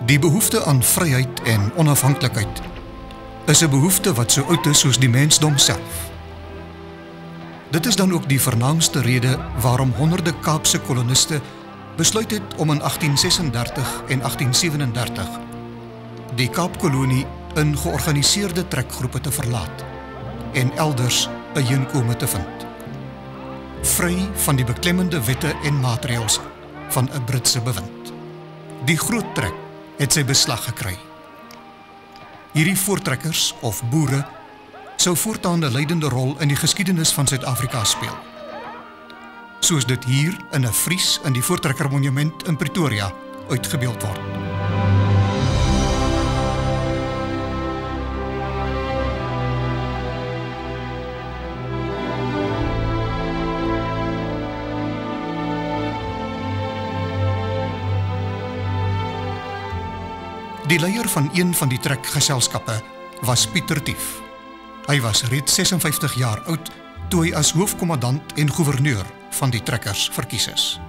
Die behoefte aan vryheid en onafhanklikheid is 'n behoefte wat so oud is soos die mensdom self. Dit is dan ook die vernaamste rede waarom honderde Kaapse koloniste besluit het om in 1836 en 1837 die Kaapkolonie in georganiseerde trekgroepe te verlaat en elders 'n heenkome te vind, vry van die beklemmende wette en maatreëls van 'n Britse bewind. Die groot trek het sy beslag gekry. Hierdie voortrekkers of boere sou voortaan 'n leidende rol in die geskiedenis van Suid-Afrika speel, soos dit hier in 'n vries in die Voortrekkermonument in Pretoria uitgebeeld word. Die leier van een van die trekgeselskappe was Piet Retief. Hy was reeds 56 jaar oud toe hy as hoofkommandant en gouverneur van die trekkers verkies is.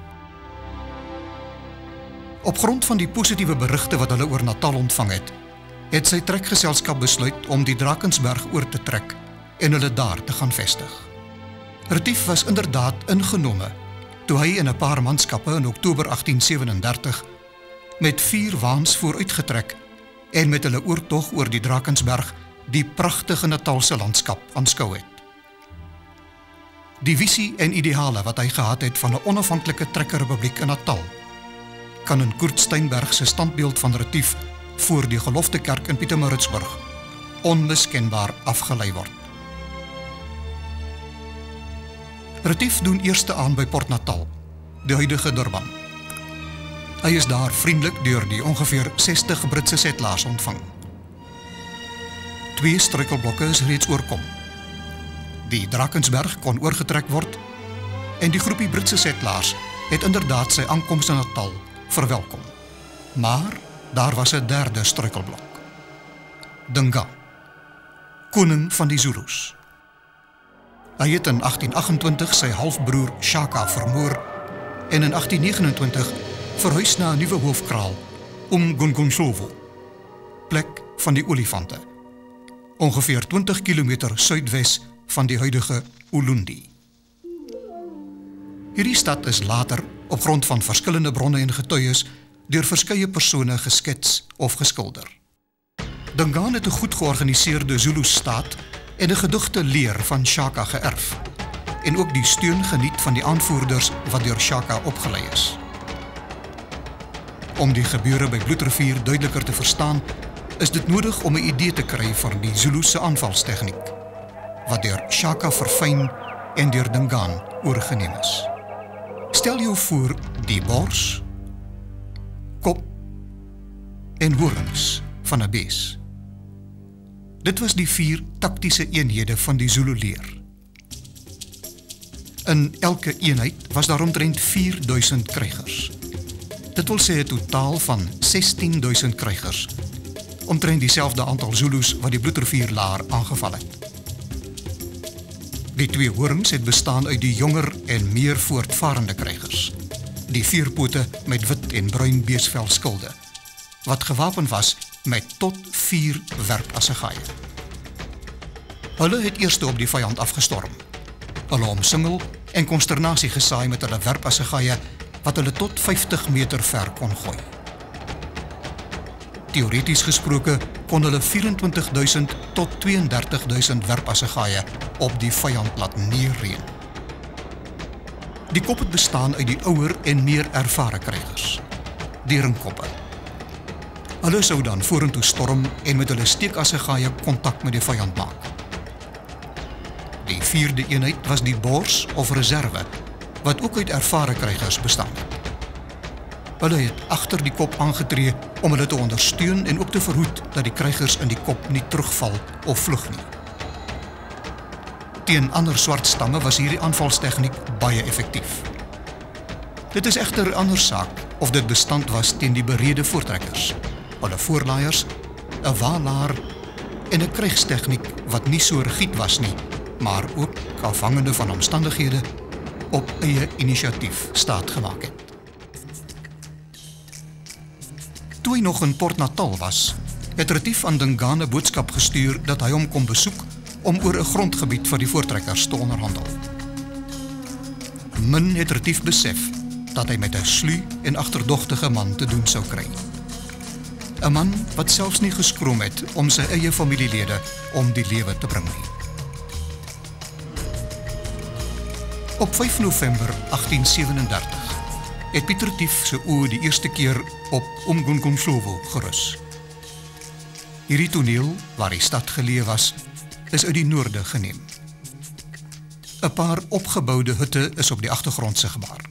Op grond van die positiewe berigte wat hulle oor Natal ontvang het sy trekgeselskap besluit om die Drakensberg oor te trek en hulle daar te gaan vestig. Retief was inderdaad ingenome toe hy in 'n paar manskappe in Oktober 1837 met 4 waans vooruitgetrek en met hulle oortog oor die Drakensberg die pragtige Natalse landskap aanskou het. Die visie en ideale wat hy gehad het van 'n onafhanklike trekkerrepubliek in Natal kan in Koert Steinberg se standbeeld van Retief voor die Geloftekerk in Pietermaritzburg onmiskenbaar afgelei word. Retief doen eerste aan by Port Natal, die huidige Durban. Hy is daar vriendelik deur die ongeveer 60 Britse setlaars ontvang. 2 struikelblokke is reeds oorkom. Die Drakensberg kon oorgetrek word en die groepie Britse setlaars het inderdaad sy aankoms in Natal verwelkom. Maar daar was 'n derde struikelblok. Dingaan, koning van die Zulus. Hy het in 1828 sy halfbroer Shaka vermoor en in 1829 verhuis na 'n nuwe hoofkraal om Gongonshlovo, plek van die olifante, ongeveer 20 kilometer suidwes van die huidige Ulundi. Hierdie stad is later, op grond van verskillende bronne en getuies, deur verskeie persone geskets of geskilder. Dingaan het 'n goed georganiseerde Zulu-staat en 'n gedigte leer van Shaka geërf, en ook die steun geniet van die aanvoerders wat deur Shaka opgelei is. Om die gebeure by Bloedrivier duideliker te verstaan, is dit nodig om 'n idee te kry van die Zulu'se aanvalstegniek, wat deur Shaka verfyn en deur Dingaan oorgeneem is. Stel jou voor die bors, kop en horings van 'n bees. Dit was die 4 taktiese eenhede van die Zulu-leer. In elke eenheid was daar omtrent 4000 krygers. Dit wil sê 'n totaal van 16000 krygers, omtrent dieselfde aantal Zulus wat die Bloedrivierlaar aangeval het. Die 2 horings het bestaan uit die jonger en meer voortvarende krygers, die 4-pote met wit en bruin beesvel skilde, wat gewapen was met tot 4 werpassegaaie. Hulle het eers op die vyand afgestorm, hulle omsingel en konsternasie gesaai met hulle werpassegaaie wat hulle tot 50 meter ver kon gooi. Teoreties gesproke kon hulle 24000 tot 32000 werpassegaaie op die vyand laat neerreën. Die kop het bestaan uit die ouer en meer ervare krygers, deringkoppe. Hulle sou dan vorentoe storm en met hulle steekassegaaie kontak met die vyand maak. Die 4de eenheid was die bors of reserve, wat ook uit ervare krygers bestaan het. Hulle het agter die kop aangetree om hulle te ondersteun en ook te verhoed dat die krygers in die kop nie terugval of vlug nie. Teen ander swart stamme was hierdie aanvalstegniek baie effektief. Dit is egter 'n ander saak of dit bestand was teen die berede voortrekkers, hulle voorlaaiers, 'n waalaar en 'n krygstegniek wat nie so rigied was nie, maar ook afhangende van omstandighede op eie inisiatief staat gemaak het. Toe hy nog in Port Natal was, het Retief aan Dingaan 'n boodskap gestuur dat hy hom kom besoek om oor 'n grondgebied vir die voortrekkers te onderhandel. Min het Retief besef dat hy met 'n sluw en agterdogtige man te doen sou kry. 'n Man wat selfs nie geskroom het om sy eie familielede om die lewe te bring nie. Op 5 November 1837 het Piet Retief se oë die eerste keer op Umgungundhlovu gerus. Hierdie toneel, waar die stad geleë was, is uit die noorde geneem. 'n Paar opgeboude hutte is op die agtergrond sigbaar.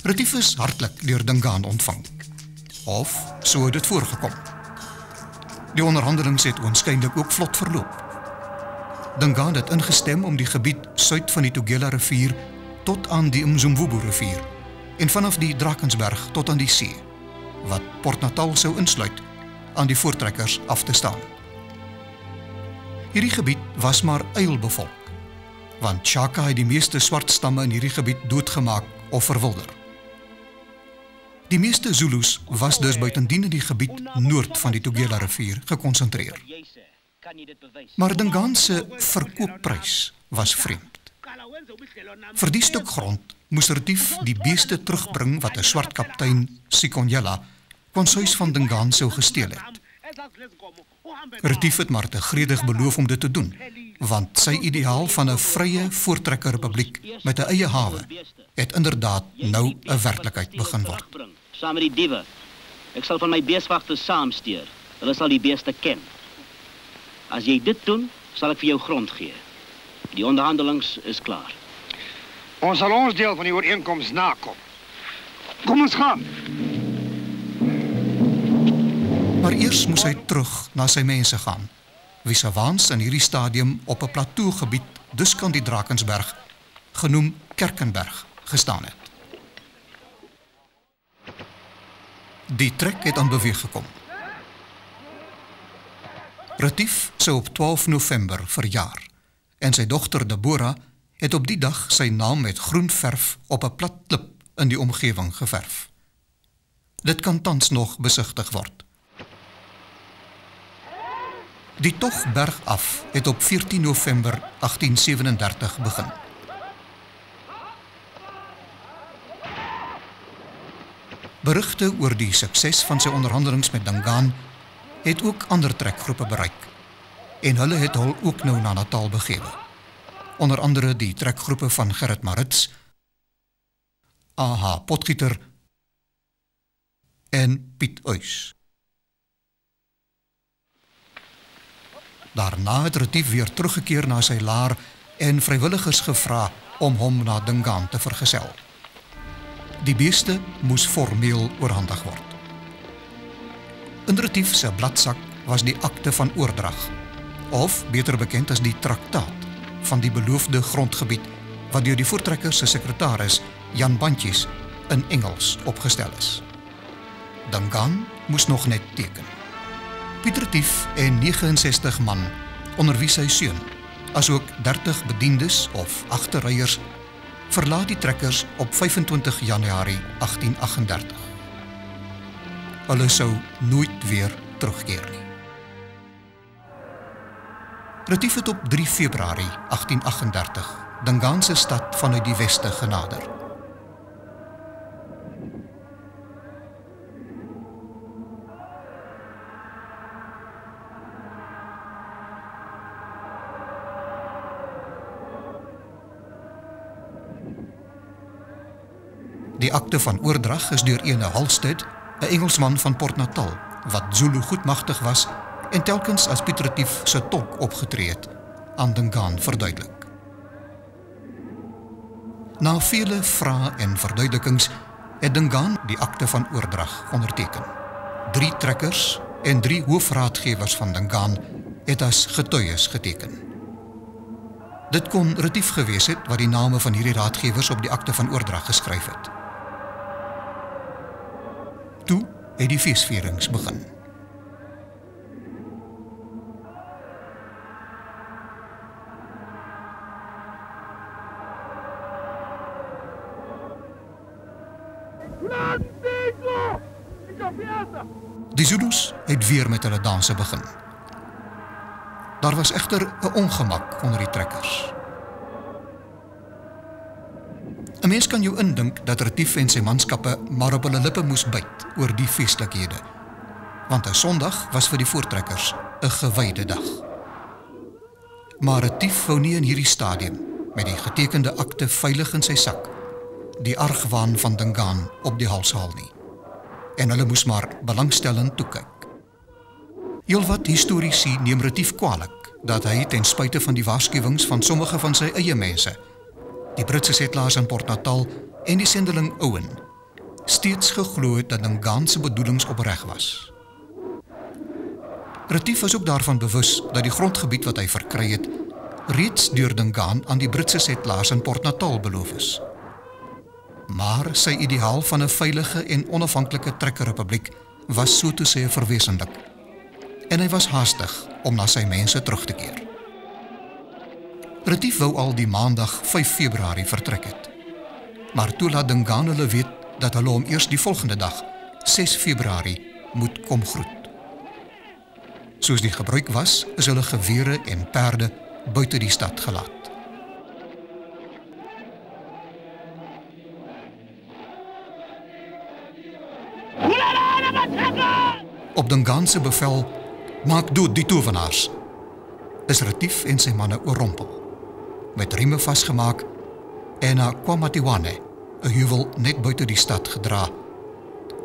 Retief is hartlik deur Dingaan ontvang. Of so het dit voorgekom. Die onderhandelings het oënskynlik ook vlot verloop. Dingaan het ingestem om die gebied suid van die Tugela rivier tot aan die Mzumvubu rivier en vanaf die Drakensberg tot aan die see, wat Port Natal sou insluit, aan die voortrekkers af te staan. Hierdie gebied was maar uilbevolk, want Shaka het die meeste swart stamme in hierdie gebied doodgemaak of verwilder. Die meeste Zulus was dus buitendien in die gebied noord van die Tugela rivier gekonsentreer. Maar Dingaan se verkoopprys was vreemd. Vir die stuk grond moes Retief die beeste terugbring wat 'n swart kaptein, Sikonyela, konsuis van Dingaan sou gesteel het. Retief het maar te gredig beloof om dit te doen, want sy ideaal van 'n vrye voortrekkerrepubliek met 'n eie hawe het inderdaad nou 'n werklikheid begin word. Saam met die diewe. Ek sal van my beeswagters saamstuur. Hulle sal die beeste ken. As jy dit doen, sal ek vir jou grond gee. Die onderhandelings is klaar. Ons sal ons deel van die ooreenkoms nakom. Kom ons gaan. Maar eers moes hy terug na sy mense gaan, wie se waans in hierdie stadium op 'n plateaugebied duskant die Drakensberg, genoem Kerkenberg, gestaan het. Die trek het aan beweeg gekom. Retief sou op 12 November verjaar en sy dogter Deborah het op die dag sy naam met groen verf op 'n plat klip in die omgewing geverf. Dit kan tans nog besigtig word. Die tog bergaf het op 14 November 1837 begin. Berigte oor die sukses van sy onderhandelings met Dingaan het ook ander trekgroepe bereik en hulle het hul ook nou na Natal begewe. Onder andere die trekgroepe van Gerrit Marits, A.H. Potgieter en Piet Uys. Daarna het Retief weer teruggekeer na sy laar en vrywilligers gevra om hom na Dingaan te vergesel. Die beeste moes formeel oorhandig word. In Retief se bladsak was die akte van oordrag, of beter bekend as die traktaat van die beloofde grondgebied wat deur die voortrekkers se sekretaris Jan Bantjies in Engels opgestel is. Dingaan moes nog net teken. Piet Retief en 69 man, onder wie sy seun, asook 30 bediendes of agterryers, verlaat die trekkers op 25 Januarie 1838. Hulle sou nooit weer terugkeer nie. Retief het op 3 Februarie 1838 Dingaan se stad vanuit die weste genader. Die akte van oordrag is deur ene Halstead, 'n Engelsman van Port Natal, wat Zulu goedmagtig was en telkens as Piet Retief se tolk opgetree het, aan Dingaan verduidelik. Na vele vrae en verduidelikings het Dingaan die akte van oordrag onderteken. 3 trekkers en 3 hoofraadgewers van Dingaan het as getuies geteken. Dit kon Retief gewees het wat die name van hierdie raadgewers op die akte van oordrag geskryf het. Toe het die feesvierings begin. Die Zulus het weer met hulle danse begin. Daar was egter 'n ongemak onder die trekkers. 'n Mens kan jou indink dat Retief en sy manskappe maar op hulle lippe moes byt oor die feestelikhede, want 'n Sondag was vir die voortrekkers 'n gewyde dag. Maar Retief wou nie in hierdie stadium, met die getekende akte veilig in sy sak, die argwaan van Dingaan op die hals haal nie, en hulle moes maar belangstellend toekyk. Heelwat historiese neem Retief kwalijk dat hy ten spyte van die waarskuwings van sommige van sy eie mense, die Britse setlaars in Port Natal en die sendeling Owen, steeds geglo het dat Dingaan se bedoelings opreg was. Retief was ook daarvan bewus dat die grondgebied wat hy verkry het, reeds deur Dingaan aan die Britse setlaars in Port Natal beloof is. Maar sy ideaal van 'n veilige en onafhanklike trekkerrepubliek was so te sê verwesenlik, en hy was haastig om na sy mense terug te keer. Retief wou al die maandag 5 Februarie vertrek het, maar toe laat Dingaan hulle weet dat hulle hom eers die volgende dag, 6 Februarie, moet kom groet. Soos die gebruik was, is hulle gewere en perde buite die stad gelaat. Op Dingaan se bevel, maak dood die tovenaars, is Retief en sy manne oorrompel, met rieme vasgemaak en na Kwamatiwane, 'n heuwel net buite die stad gedra,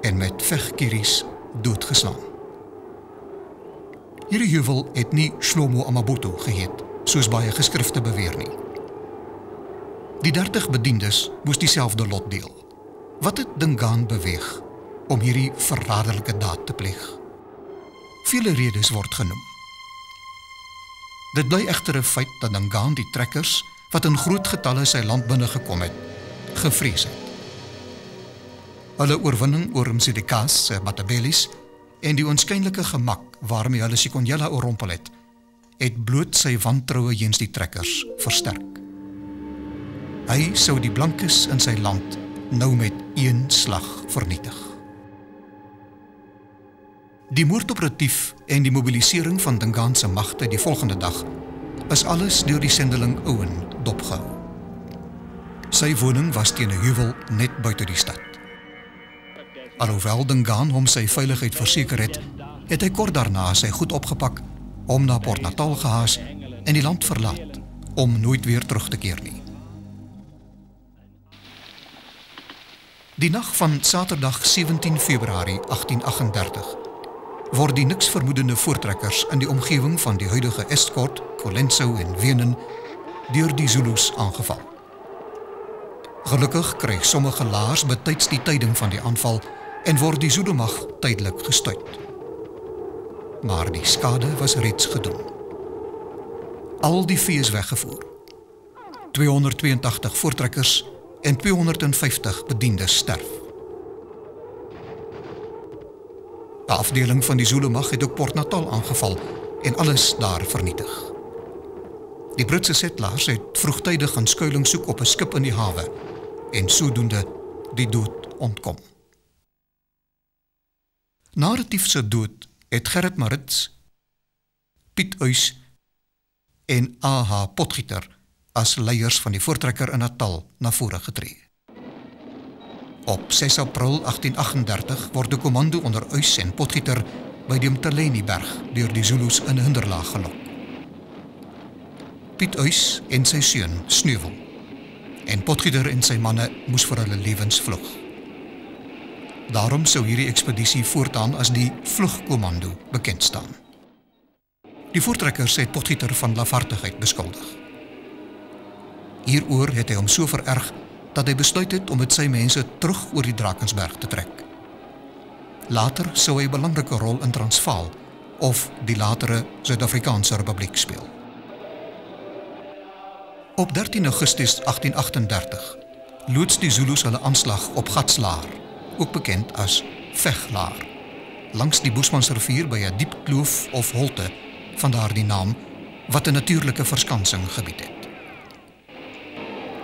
en met vegkieries doodgeslaan. Hierdie heuwel het nie Shlomo Amabutu geheet, soos baie geskrifte beweer nie. Die 30 bediendes moes dieselfde lot deel. Wat het Dingaan beweeg om hierdie verraderlike daad te pleeg? Vele redes word genoem. Dit bly egter 'n feit dat Dingaan die trekkers, wat in groot getalle sy land binne gekom het, gevrees het. Hulle oorwinning oor Msidikas se Batabelis en die onskynlike gemak waarmee hulle Sikonyela oorrompel het bloot sy wantroue jeens die trekkers versterk. Hy sou die blankes in sy land nou met een slag vernietig. Die moord op Retief en die mobilisering van Dingaan se magte die volgende dag is alles deur die sendeling Owen dopgehou. Sy woning was teen 'n heuwel net buite die stad. Alhoewel Dingaan hom sy veiligheid verseker het hy kort daarna sy goed opgepak, hom na Port Natal gehaas en die land verlaat, om nooit weer terug te keer nie. Die nag van Saterdag 17 Februarie 1838 word die niks vermoedende voortrekkers in die omgewing van die huidige Estcourt, Colenso en Wenen deur die Zulus aangeval. Gelukkig kry sommige laars betyds die tyding van die aanval en word die Zulu-mag tydelik gestuit. Maar die skade was reeds gedoen. Al die vee is weggevoer. 282 voortrekkers en 250 bediendes sterf. 'n Afdeling van die Zulu-mag het ook Port Natal aangeval en alles daar vernietig. Die Britse setlaars het vroegtydig gaan skuiling soek op 'n skip in die hawe en sodoende die dood ontkom. Na Retief se dood het Gerrit Marits, Piet Uys en A.H. Potgieter as leiers van die voortrekker in Natal na vore getree. Op 6 April 1838 word die kommando onder Uys en Potgieter by die Mteleni-berg deur die Zulus in 'n hinderlaag gelok. Piet Uys en sy seun Sneuvel en Potgieter en sy manne moes vir hulle lewens vlug. Daarom sou hierdie ekspedisie voortaan as die vlugkommando bekend staan. Die voortrekkers het Potgieter van lafhartigheid beskuldig. Hieroor het hy hom so vererg dat hy besluit het om met sy mense terug oor die Drakensberg te trek. Later sou hy 'n belangrike rol in Transvaal of die latere Suid-Afrikaanse Republiek speel. Op 13 Augustus 1838 loods die Zulus hulle aanslag op Gatslaar, ook bekend as Veglaar, langs die Boesmansrivier by 'n diep kloof of holte, vandaar die naam, wat 'n natuurlike verskansing gebied het.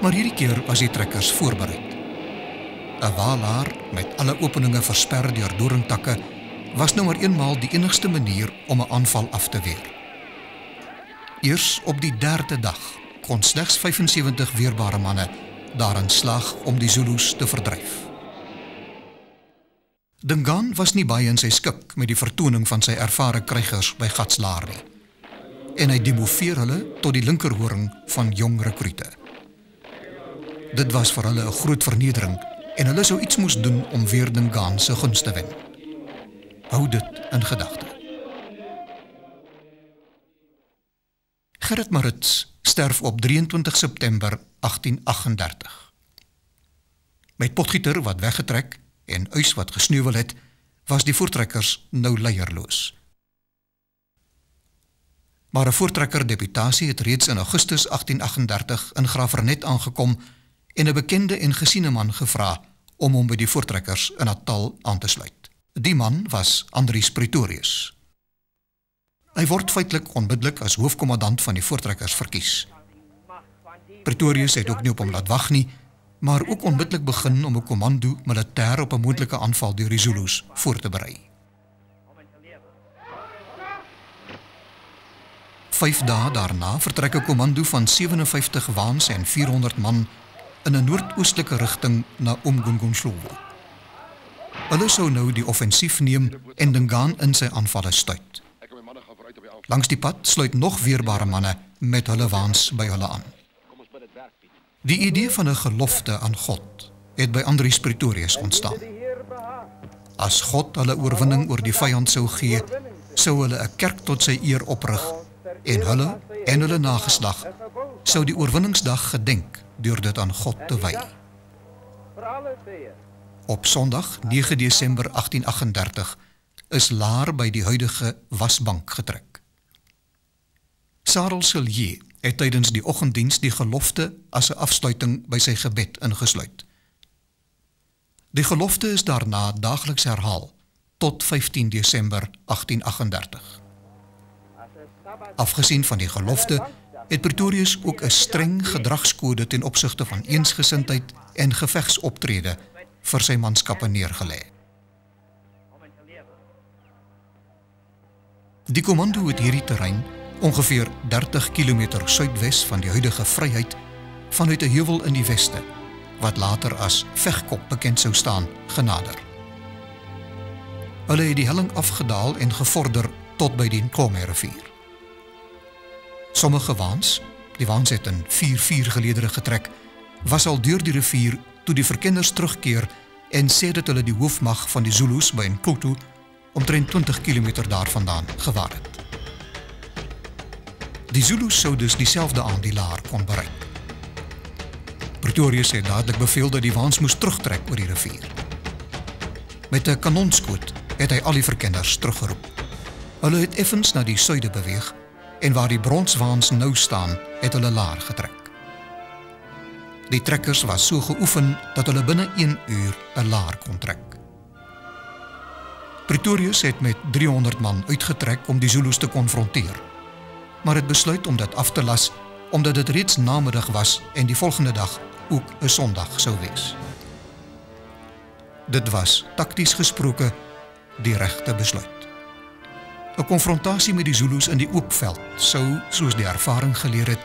Maar hierdie keer was die trekkers voorbereid. 'n waalaar met alle openinge versper deur doringtakke was nou maar eenmaal die enigste manier om 'n aanval af te weer. Eers op die 3de dag kon slegs 75 weerbare manne daarin slaag om die Zulus te verdryf. Dingaan was nie baie in sy skik met die vertoning van sy ervare krygers by Gatslaar nie, en hy demoveer hulle tot die linkerhoring van jong rekrute. Dit was vir hulle 'n groot vernedering en hulle sou iets moes doen om weer Dingaan se gunst te wen. Hou dit in gedagte. Gerrit Marits sterf op 23 September 1838. Met Potgieter wat weggetrek en Uys wat gesneuwel het, was die voortrekkers nou leierloos. Maar 'n voortrekker-deputasie het reeds in Augustus 1838 in Graafrenet aangekom en 'n bekende en gesiene man gevra om hom by die voortrekkers in Natal aan te sluit. Die man was Andries Pretorius. Hy word feitelik onmiddellik as hoofkommandant van die voortrekkers verkies. Pretorius het ook nie op hom laat wag nie, maar ook onmiddellik begin om 'n kommando militêr op 'n moontlike aanval deur die Zulus voor te berei. 5 dae daarna vertrek 'n kommando van 57 waans en 400 man in 'n noordoostelike rigting na Umgungundhlovu. Hulle sou nou die offensief neem en Dingaan in sy aanvalle stuit. Langs die pad sluit nog weerbare manne met hulle waans by hulle aan. Die idee van 'n gelofte aan God het by Andries Pretorius ontstaan. As God hulle oorwinning oor die vyand sou gee, sou hulle 'n kerk tot sy eer oprig en hulle nageslag sou die oorwinningsdag gedenk deur dit aan God te wy. Op Sondag 9 Desember 1838 is Laar by die huidige wasbank getrek. Sarel Silje het tydens die oggenddiens die gelofte as 'n afsluiting by sy gebed ingesluit. Die gelofte is daarna daagliks herhaal tot 15 Desember 1838. Afgesien van die gelofte het Pretorius ook 'n streng gedragskode ten opsigte van eensgesindheid en gevegsoptrede vir sy manskappe neergelê. Die kommando het hierdie terrein, ongeveer 30 km suidwes van die huidige Vryheid, vanuit 'n heuwel in die weste, wat later as Vegkop bekend sou staan, genader. Hulle het die helling afgedaal en gevorder tot by die Nkome-rivier. Sommige waans, die waans het in 4 geledere getrek, was al deur die rivier toe die verkenners terugkeer en sê dat hulle die hoofmag van die Zulus by Nkutu omtrent 20 km daarvandaan gewaar het. Die Zulus sou dus dieselfde aan die Laar kon bereik. Pretorius het dadelik beveel dat die waans moes terugtrek oor die rivier. Met 'n kanonskoot het hy al die verkenners teruggeroep. Hulle het effens na die suide beweeg en waar die bronswaans nou staan, het hulle Laar getrek. Die trekkers was so geoefen dat hulle binne 1 uur 'n Laar kon trek. Pretorius het met 300 man uitgetrek om die Zulus te konfronteer, maar het besluit om dit af te las omdat dit reeds namiddag was en die volgende dag ook 'n Sondag sou wees. Dit was takties gesproke die regte besluit. 'n Konfrontasie met die Zulus in die oop veld sou, soos die ervaring geleer het,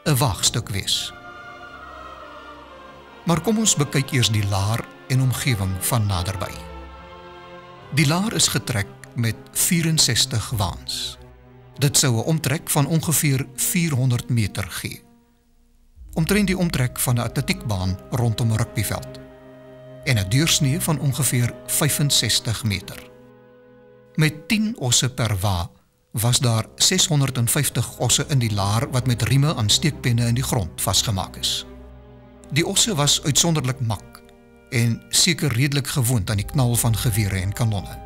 'n waagstuk wees. Maar kom ons bekyk eers die Laar en omgewing van naderby. Die Laar is getrek met 64 waans. Dit sou 'n omtrek van ongeveer 400 meter gee. Omtrent die omtrek van 'n atletiekbaan rondom 'n rugbyveld. En 'n deursnee van ongeveer 65 meter. Met 10 osse per wa was daar 650 osse in die Laar wat met rieme aan steekpenne in die grond vasgemaak is. Die osse was uitsonderlik mak en seker redelik gewoond aan die knal van gewere en kanonne.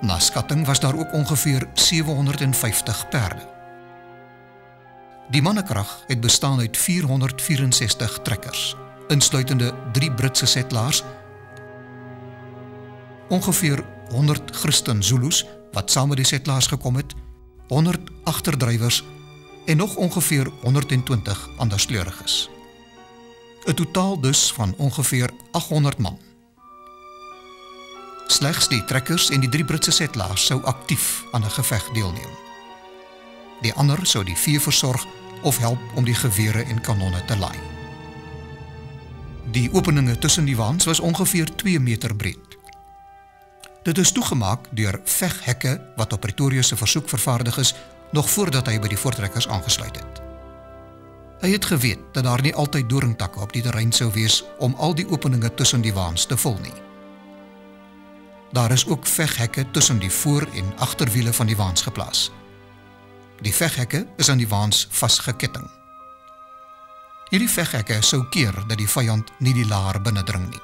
Na skatting was daar ook ongeveer 750 perde. Die mannekrag het bestaan uit 464 trekkers, insluitende 3 Britse setlaars, ongeveer 100 Christen Zulus wat saam met die setlaars gekom het, 100 agterdrywers en nog ongeveer 120 anderskleuriges. 'n Totaal dus van ongeveer 800 man. Slegs die trekkers en die 3 Britse setlaars sou aktief aan 'n geveg deelneem. Die ander sou die vee versorg of help om die gewere en kanonne te laai. Die openinge tussen die waans was ongeveer 2 meter breed. Dit is toegemaak deur veghekke wat op Pretoria se versoek vervaardig is, nog voordat hy by die voortrekkers aangesluit het. Hy het geweet dat daar nie altyd doringtakke op die terrein sou wees om al die openinge tussen die waans te vul nie. Daar is ook veghekke tussen die voor- en agterwiele van die waans geplaas. Die veghekke is aan die waans vasgeketting. Hierdie veghekke sou keer dat die vyand nie die laar binnendring nie.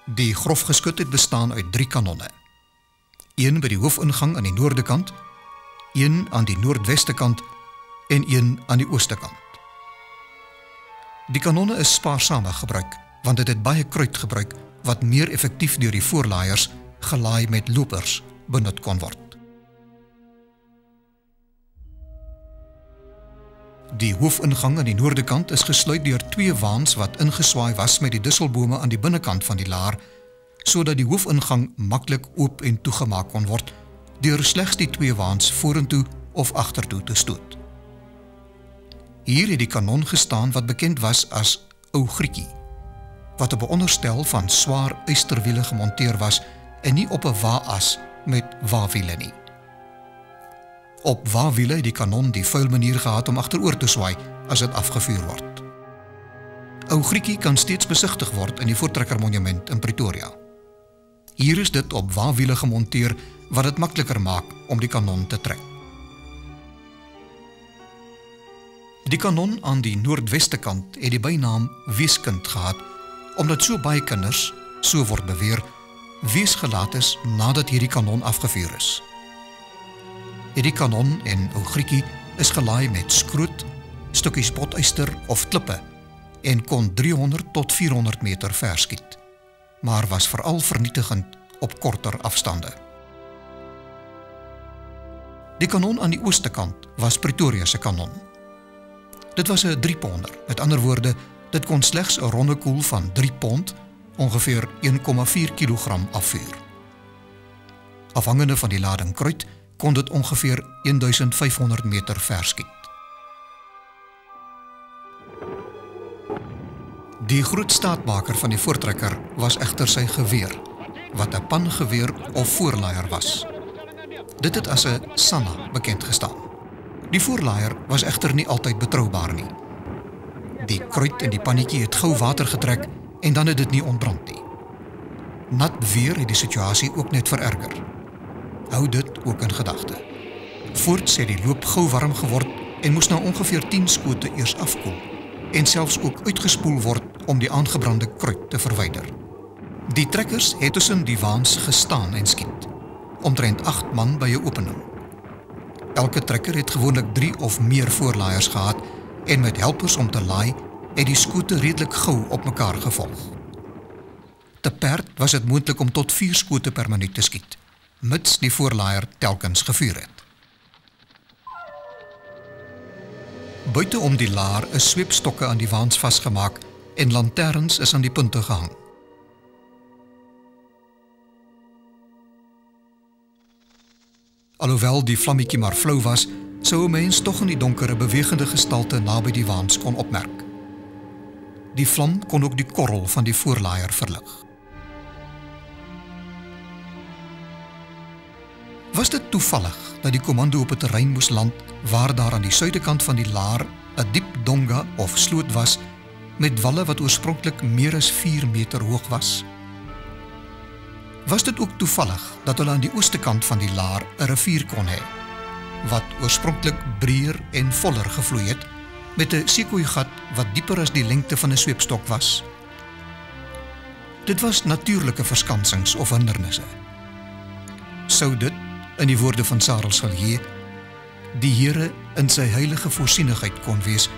Die grofgeskut het bestaan uit 3 kanonne. Een by die hoofingang aan die noorde kant, een aan die noordweste kant en een aan die ooste kant. Die kanonne is spaarsame gebruik, want dit het baie kruit gebruik wat meer effektief deur die voorlaaiers, gelaai met lopers, benut kon word. Die hoofingang aan die noorde kant is gesluit deur 2 waans wat ingeswaai was met die dusselbome aan die binnekant van die laar, sodat die hoofingang maklik oop en toegemaak kon word deur slegs die 2 waans vorentoe of agtertoe te stoot. Hier het die kanon gestaan wat bekend was as Ou Griekie, wat op 'n onderstel van swaar ysterwiele gemonteer was en nie op 'n wa-as met wa-wiele nie. Op wa-wiele het die kanon die vuil manier gehad om agteroor te swaai as dit afgevuur word. Ou Griekie kan steeds besigtig word in die Voortrekkermonument in Pretoria. Hier is dit op wa-wiele gemonteer wat dit makliker maak om die kanon te trek. Die kanon aan die noordweste kant het die bynaam Weeskind gehad, omdat so baie kinders, so word beweer, weesgelaat is nadat hierdie kanon afgevuur is. Hierdie kanon en Ou Griekie is gelaai met skroot, stukkies potyster of klippe en kon 300 tot 400 meter ver skiet, maar was veral vernietigend op korter afstande. Die kanon aan die ooste kant was Pretoria se kanon. Dit was 'n 3-ponder, met ander woorde, dit kon slegs 'n ronde koel van 3 pond, ongeveer 1,4 kilogram afvuur. Afhangende van die lading kruit, kon dit ongeveer 1500 meter ver skiet. Die groot staatmaker van die voortrekker was egter sy geweer, wat 'n pangeweer of voorlaaier was. Dit het as 'n Sanna bekend gestaan. Die voorlaaier was egter nie altyd betroubaar nie. Die kruit in die pannetjie het gou water getrek en dan het dit nie ontbrand nie. Nat weer het die situasie ook net vererger. Hou dit ook in gedagte. Voorts het die loop gou warm geword en moes na ongeveer 10 skote eers afkoel en selfs ook uitgespoel word om die aangebrande kruit te verwyder. Die trekkers het tussen die waans gestaan en skiet, omtrent 8 man by 'n opening. Elke trekker het gewoonlik 3 of meer voorlaaiers gehad en met helpers om te laai het die skote redelik gou op mekaar gevolg. Te perd was dit moontlik om tot 4 skote per minuut te skiet, mits die voorlaaier telkens gevuur het. Buite om die laar is sweepstokke aan die waans vasgemaak en lanterns is aan die punte gehang. Alhoewel die vlammetjie maar flou was, sou 'n mens tog in die donker 'n bewegende gestalte naby die waans kon opmerk. Die vlam kon ook die korrel van die voorlaaier verlig. Was dit toevallig dat die kommando op 'n terrein moes land waar daar aan die suidekant van die laar 'n diep donga of sloot was met walle wat oorspronklik meer as 4 meter hoog was? Was dit ook toevallig dat hulle aan die ooste kant van die laar 'n rivier kon hê, wat oorspronklik breër en voller gevloei het, met 'n sekoeigat wat dieper as die lengte van 'n sweepstok was? Dit was natuurlike verskansings of hindernisse. Sou dit, in die woorde van Sarel Silje, die Here in sy heilige voorsienigheid kon wees,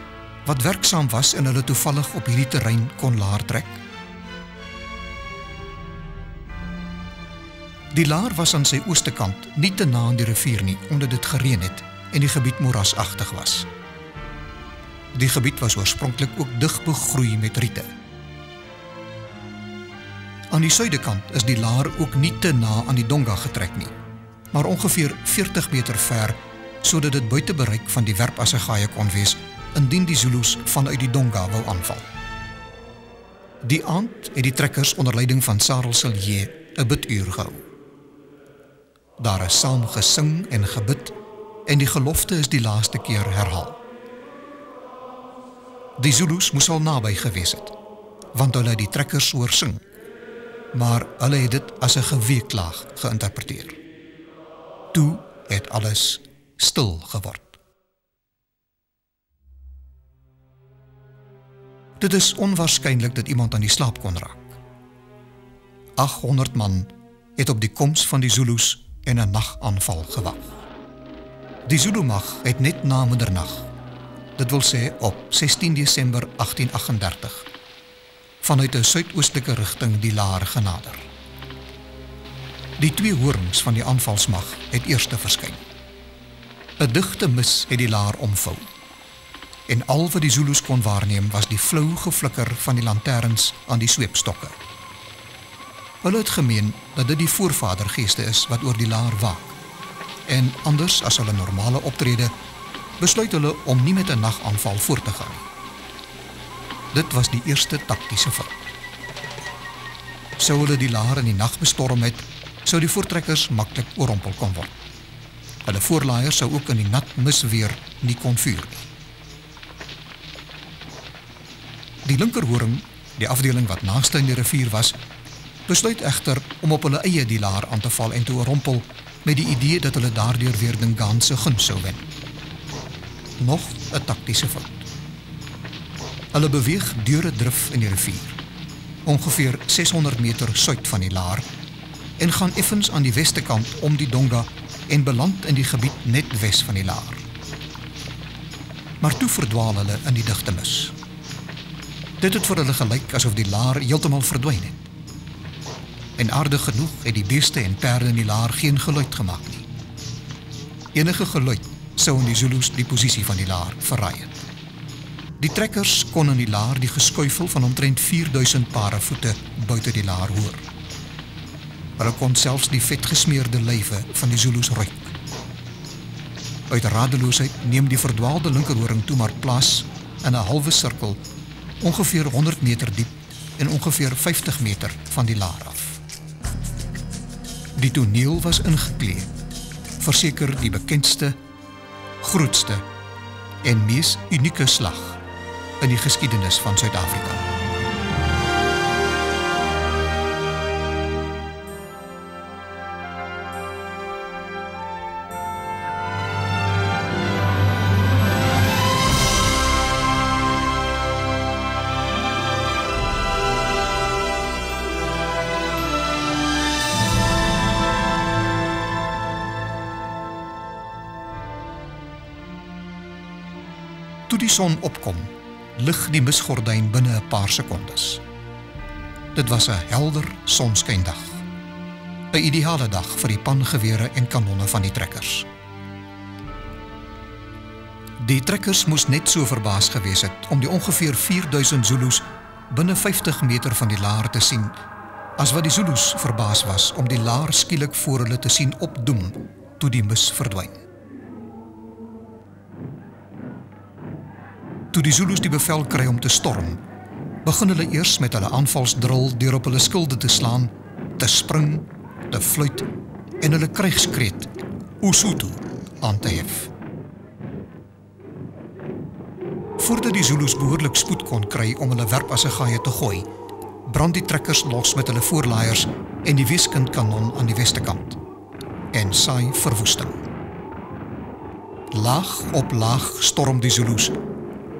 wat werksaam was en hulle toevallig op hierdie terrein kon laar trek? Die laar was aan sy ooste kant nie te na aan die rivier nie, omdat dit gereën het en die gebied moerasagtig was. Die gebied was oorspronklik ook dig begroei met riete. Aan die suidekant is die laar ook nie te na aan die Donga getrek nie, maar ongeveer 40 meter ver, sodat dit buite bereik van die werpassegaaië kon wees, indien die Zulus vanuit die Donga wou aanval. Die aand het die trekkers onder leiding van Sarel Silje 'n biduur gehou. Daar is saam gesing en gebid en die gelofte is die laaste keer herhaal. Die Zulus moes al naby gewees het, want hulle het die trekkers hoor sing, maar hulle het dit as 'n geweeklaag geïnterpreteer. Toe het alles stil geword. Dit is onwaarskynlik dat iemand aan die slaap kon raak. 800 man het op die koms van die Zulus en 'n nagaanval gewag. Die Zulu-mag het net na middernag, dit wil sê op 16 Desember 1838, vanuit 'n suidoostelike rigting die laar genader. Die twee horings van die aanvalsmag het eerste verskyn. 'n Digte mis het die laar omvou. En al wat die Zulus kon waarneem was die flou geflikker van die lanterns aan die sweepstokke. Hulle het gemeen dat dit die voorvadergeeste is wat oor die laar waak. En anders as hulle normale optrede, besluit hulle om nie met 'n nagaanval voort te gaan. Dit was die eerste taktiese fout. Sou hulle die laar in die nag bestorm het, sou die voortrekkers maklik oorrompel kon word. Hulle voorlaaiers sou ook in die nat misweer nie kon vuur nie. Die linkerhoring, die afdeling wat naaste in die rivier was, besluit egter om op hulle eie die laar aan te val en te oorrompel met die idee dat hulle daardeur weer Dingaan se gunst sou wen. Nog 'n taktiese fout. Hulle beweeg deur 'n drif in die rivier, ongeveer 600 meter suid van die laar, en gaan effens aan die weste kant om die Donga en beland in die gebied net wes van die laar. Maar toe verdwaal hulle in die digte mis. Dit het vir hulle gelyk asof die laar heeltemal verdwyn het. En aardig genoeg het die beeste en perde in die laar geen geluid gemaak nie. Enige geluid sou in die Zulus die posisie van die laar verraai het. Die trekkers kon in die laar die geskuifel van omtrent 4000 pare voete buite die laar hoor. Hulle kon selfs die vetgesmeerde lywe van die Zulus ruik. Uit radeloosheid neem die verdwaalde linkerhoring toe maar plaas in 'n halwe sirkel, ongeveer 100 meter diep en ongeveer 50 meter van die laar af. Die toneel was ingeklee, verseker die bekendste, grootste en mees unieke slag in die geskiedenis van Suid-Afrika. Toe die son opkom, lig die misgordyn binne 'n paar sekondes. Dit was 'n helder sonskyndag. 'n Ideale dag vir die pangewere en kanonne van die trekkers. Die trekkers moes net so verbaas gewees het om die ongeveer 4000 Zulus binne 50 meter van die laar te sien, as wat die Zulus verbaas was om die laar skielik voor hulle te sien opdoem toe die mis verdwyn. Toe die Zulus die bevel kry om te storm, begin hulle eers met hulle aanvalsdril deur op hulle skilde te slaan, te spring, te fluit en hulle krygskreet Usuthu aan te hef. Voordat die Zulus behoorlik spoed kon kry om hulle werpassegaaië te gooi, brand die trekkers los met hulle voorlaaiers en die weeskindkanon aan die weste kant en saai verwoesting. Laag op laag storm die Zulus,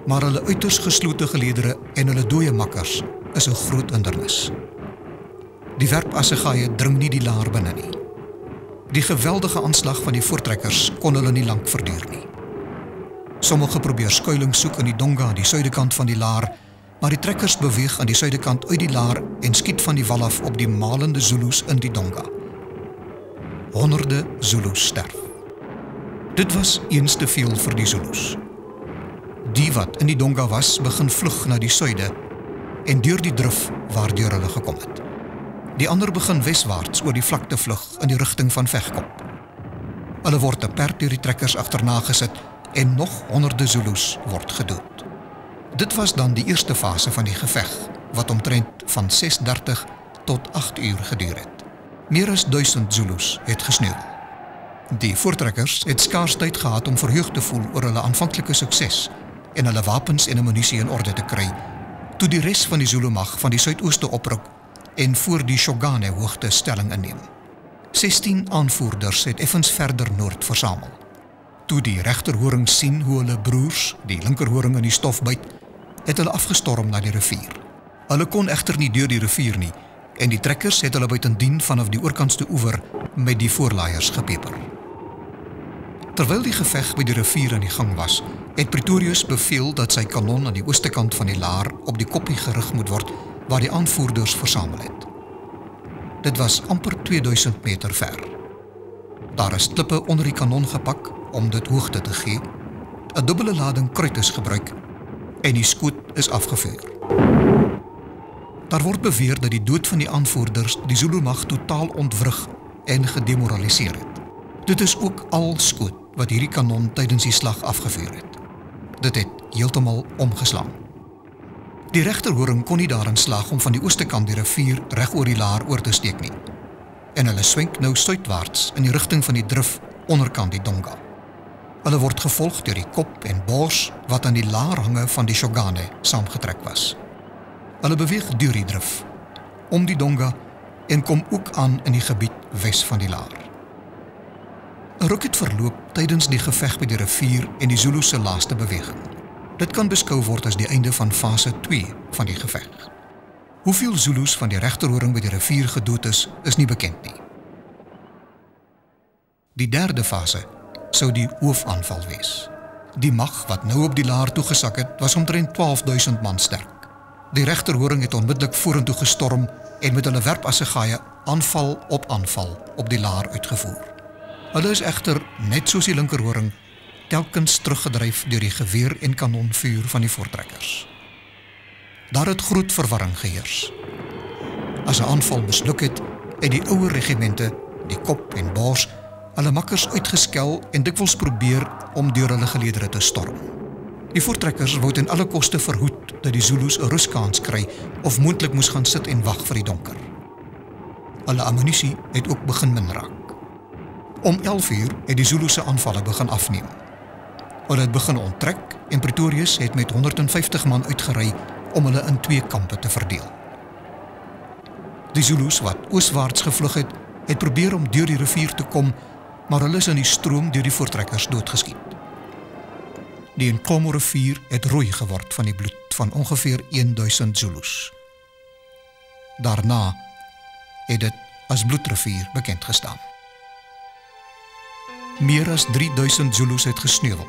maar hulle uiters geslote geleedere en hulle dooie makkers is 'n groot hindernis. Die werpassegaaië dring nie die laar binne nie. Die geweldige aanslag van die voortrekkers kon hulle nie lank verduur nie. Sommige probeer skuilings soek in die Donga aan die suidekant van die laar, maar die trekkers beweeg aan die suidekant uit die laar en skiet van die wal af op die malende Zulus in die Donga. Honderde Zulus sterf. Dit was eens te veel vir die Zulus. Die wat in die Donga was, begin vlug na die suide en deur die drif waardeur hulle gekom het. Die ander begin weswaarts oor die vlakte vlug in die rigting van Vegkop. Hulle word te perd deur die trekkers agterna gesit en nog honderde Zulus word gedood. Dit was dan die eerste fase van die geveg, wat omtrent van 6:30 tot 8 uur geduur het. Meer as 1000 Zulus het gesneuwel. Die voortrekkers het skaars tyd gehad om verheug te voel oor hulle aanvanklike sukses en hulle wapens en ammunisie in orde te kry, toe die res van die Zulu mag van die suidooste opruk en voor die Shogane hoogte stelling inneem. 16 aanvoerders het effens verder noord versamel. Toe die regterhoring sien hoe hulle broers, die linkerhoring in die stof byt, het hulle afgestorm na die rivier. Hulle kon egter nie deur die rivier nie, en die trekkers het hulle buitendien vanaf die oorkantste oewer met die voorlaaiers gepeper. Terwyl die geveg by die rivier aan die gang was, het Pretorius beveel dat sy kanon aan die ooste kant van die laar op die koppie gerig moet word, waar die aanvoerders versamel het. Dit was amper 2000 meter ver. Daar is klippe onder die kanon gepak om dit hoogte te gee, 'n dubbele lading kruit is gebruik en die skoot is afgevuur. Daar word beweer dat die dood van die aanvoerders die Zulu mag totaal ontwrig en gedemoraliseer het. Dit is ook al skoot wat hierdie kanon tydens die slag afgevuur het. Dit het heeltemal omgeslaan. Die regterhoring kon nie daarin slaag om van die ooste kant die rivier reg oor die laar oor te steek nie. En hulle swenk nou suidwaarts in die rigting van die drif onderkant die Donga. Hulle word gevolg deur die kop en bors wat aan die laarhange van die Shogane saamgetrek was. Hulle beweeg deur die drif, om die Donga en kom ook aan in die gebied wes van die laar. 'n Ruk het verloop tydens die geveg by die rivier en die Zulu se laaste beweging. Dit kan beskou word as die einde van fase 2 van die geveg. Hoeveel Zulus van die regterhoring by die rivier gedood is nie bekend nie. Die derde fase sou die hoofaanval wees. Die mag wat nou op die laar toegesak het, was omtrent 12.000 man sterk. Die regterhoring het onmiddellik vorentoe gestorm en met hulle werpassegaaie aanval op die laar uitgevoer. Hulle is egter, net soos die linkerhoring, telkens teruggedryf deur die geweer- en kanonvuur van die voortrekkers. Daar het groot verwarring geheers. As 'n aanval misluk het die ouer regimente, die kop en bors, hulle makkers uitgeskel en dikwels probeer om deur hulle geleedere te storm. Die voortrekkers wou ten alle koste verhoed dat die Zulus 'n ruskans kry of moontlik moes gaan sit en wag vir die donker. Hulle ammunisie het ook begin min raak. Om 11 uur het die Zulu se aanvalle begin afneem. Hulle het begin onttrek en Pretorius het met 150 man uitgery om hulle in 2 kampe te verdeel. Die Zulus wat ooswaarts gevlug het probeer om deur die rivier te kom, maar hulle is in die stroom deur die voortrekkers doodgeskiet. Die Nkomo rivier het rooi geword van die bloed van ongeveer 1000 Zulus. Daarna het dit as bloedrivier bekend gestaan. Meer as 3000 Zulus het gesneuwel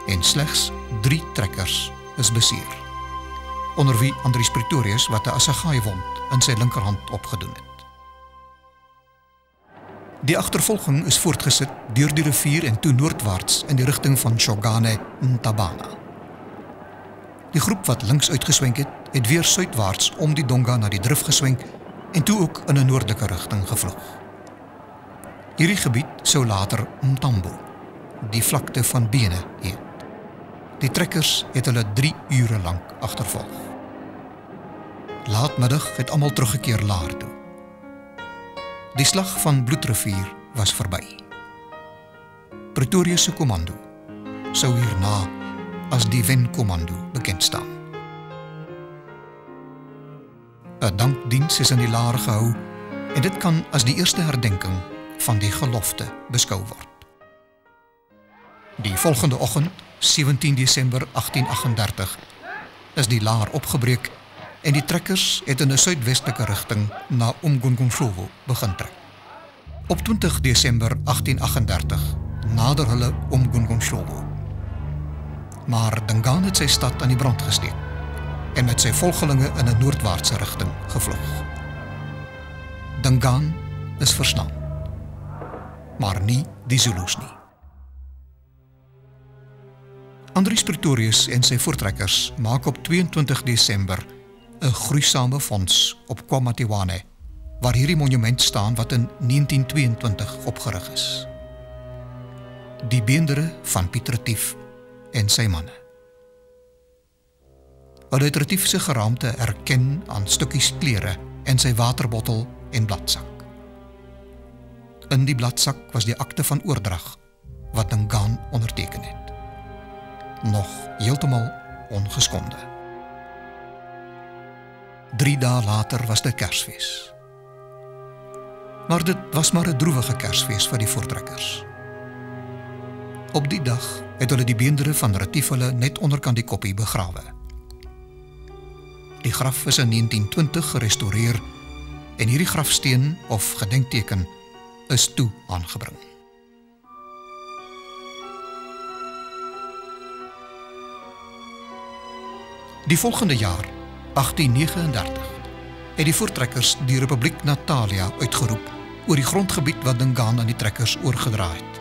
en slegs 3 trekkers is beseer, onder wie Andries Pretorius wat 'n assegaaaiwond in sy linkerhand opgedoen het. Die agtervolging is voortgesit deur die rivier en toe noordwaarts in die rigting van Shogane Ntabana. Die groep wat links uitgeswenk het weer suidwaarts om die Donga na die drif geswenk en toe ook in 'n noordelike rigting gevlug. Hierdie gebied sou later Mtambo, die vlakte van Bene, heet. Die trekkers het hulle 3 ure lank agtervolg. Laatmiddag het almal teruggekeer laar toe. Die slag van Bloedrivier was verby. Pretorius se kommando sou hierna as die Wen-kommando bekend staan. 'n Dankdiens is in die laar gehou en dit kan as die eerste herdenking van die gelofte beskou word. Die volgende oggend, 17 Desember 1838, is die laar opgebreek en die trekkers het in 'n suidwestelike rigting na Umgungundlovu begin trek. Op 20 Desember 1838 nader hulle Umgungundlovu. Maar Dingaan het sy stad aan die brand gesteek en met sy volgelinge in 'n noordwaartse rigting gevlug. Dingaan is verslaan, maar nie die Zulus nie. Andries Pretorius en sy voortrekkers maak op 22 Desember 'n gruisame fonds op KwaMatiwane waar hierdie monument staan wat in 1922 opgerig is. Die beendere van Piet Retief en sy manne. Hulle het Retief se geraamte erken aan stukkies klere en sy waterbottel en bladsak. In die bladsak was die akte van oordrag wat Dingaan onderteken het. Nog heeltemal ongeskonde. 3 dae later was dit Kersfees. Maar dit was maar 'n droewige Kersfees vir die voortrekkers. Op die dag het hulle die beendere van Retief hulle net onderkant die koppie begrawe. Die graf is in 1920 gerestoreer en hierdie grafsteen of gedenkteken is toe aangebring. Die volgende jaar, 1839, het die voortrekkers die Republiek Natalia uitgeroep oor die grondgebied wat Dingaan aan die trekkers oorgedra het.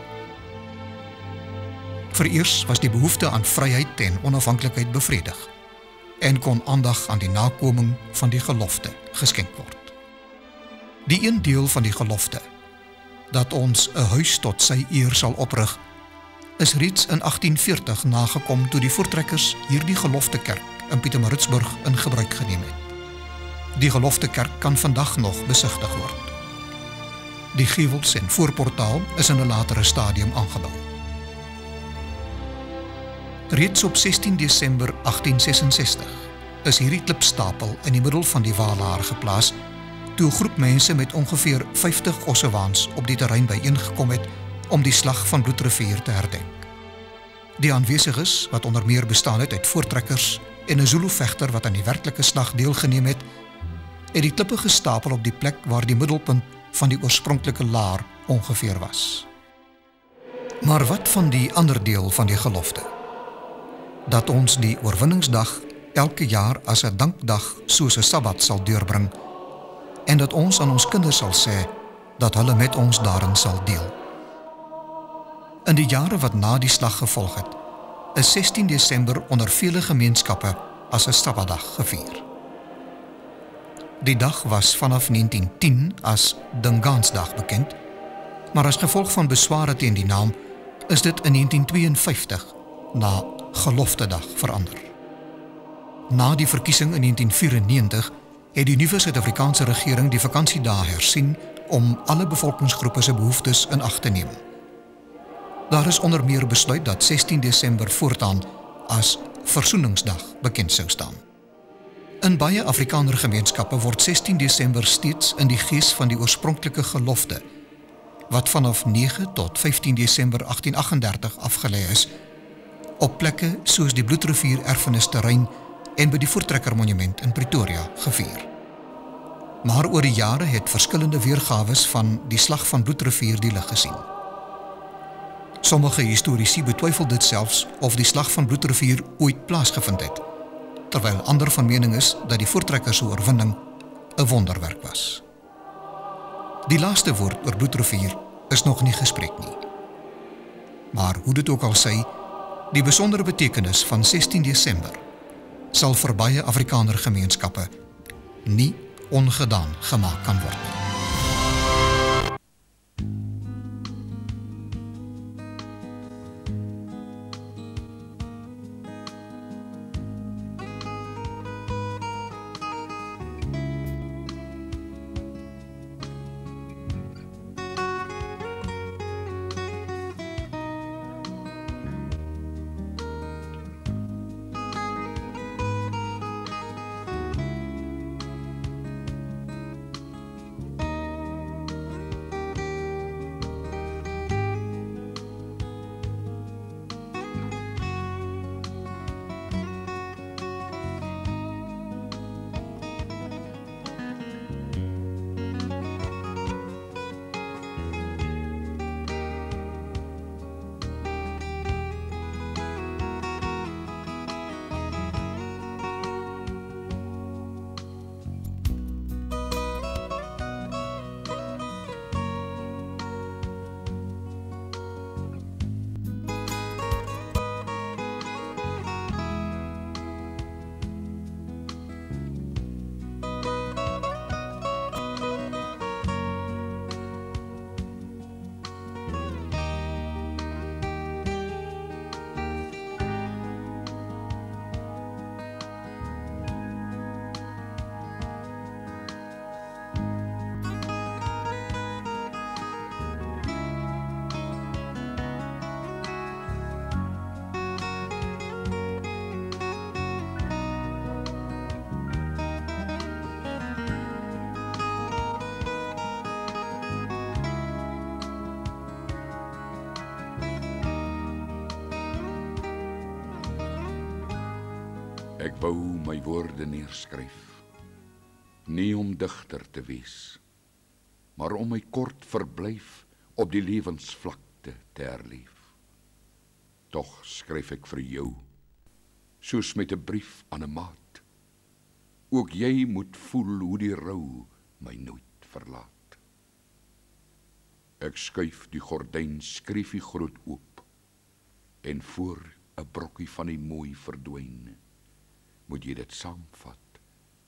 Vereers was die behoefte aan vryheid en onafhanklikheid bevredig en kon aandag aan die nakoming van die gelofte geskenk word. Die een deel van die gelofte, dat ons 'n huis tot sy eer sal oprig, is reeds in 1840 nagekom toe die voortrekkers hierdie geloftekerk in Pietermaritzburg in gebruik geneem het. Die geloftekerk kan vandag nog besigtig word. Die gevels en voorportaal is in 'n latere stadium aangebou. Reeds op 16 Desember 1866 is hierdie klipstapel in die middel van die Waalaar geplaas toe 'n groep mense met ongeveer 50 ossewaans op die terrein byeengekom het om die slag van Bloedrivier te herdenk. Die aanwesiges, wat onder meer bestaan het uit voortrekkers en 'n Zulu-vegter wat aan die werklike slag deelgeneem het die klippe gestapel op die plek waar die middelpunt van die oorspronklike laar ongeveer was. Maar wat van die ander deel van die gelofte? Dat ons die oorwinningsdag elke jaar as 'n dankdag soos 'n Sabbat sal deurbring en dat ons aan ons kinders sal sê dat hulle met ons daarin sal deel. In die jare wat na die slag gevolg het, is 16 Desember onder vele gemeenskappe as 'n Sabbatdag gevier. Die dag was vanaf 1910 as Dingaansdag bekend, maar as gevolg van besware teen die naam is dit in 1952 na Geloftedag verander. Na die verkiesing in 1994 het die nuwe Suid-Afrikaanse regering die vakansiedae hersien om alle bevolkingsgroepe se behoeftes in ag te neem. Daar is onder meer besluit dat 16 Desember voortaan as Versoeningsdag bekend sou staan. In baie Afrikaner gemeenskappe word 16 Desember steeds in die gees van die oorspronklike gelofte, wat vanaf 9 tot 15 Desember 1838 afgelê is, op plekke soos die Bloedrivier erfenisterrein en by die Voortrekkermonument in Pretoria gevier. Maar oor die jare het verskillende weergawes van die slag van Bloedrivier die lig gesien. Sommige historici betwyfel dit selfs of die slag van Bloedrivier ooit plaasgevind het, terwyl ander van mening is dat die voortrekkers se oorwinning 'n wonderwerk was. Die laaste woord oor Bloedrivier is nog nie gespreek nie. Maar hoe dit ook al sy, die besondere betekenis van 16 Desember sal vir baie Afrikaner gemeenskappe nie ongedaan gemaak kan word nie. Ek wou my woorde neerskryf, nie om digter te wees, maar om my kort verblyf op die lewensvlakte te herleef. Tog skryf ek vir jou, soos met 'n brief aan 'n maat. Ook jy moet voel hoe die rou my nooit verlaat. Ek skuif die gordyn skriefie groot oop, en voor 'n brokkie van die mooi verdwyn, moet jy dit saamvat,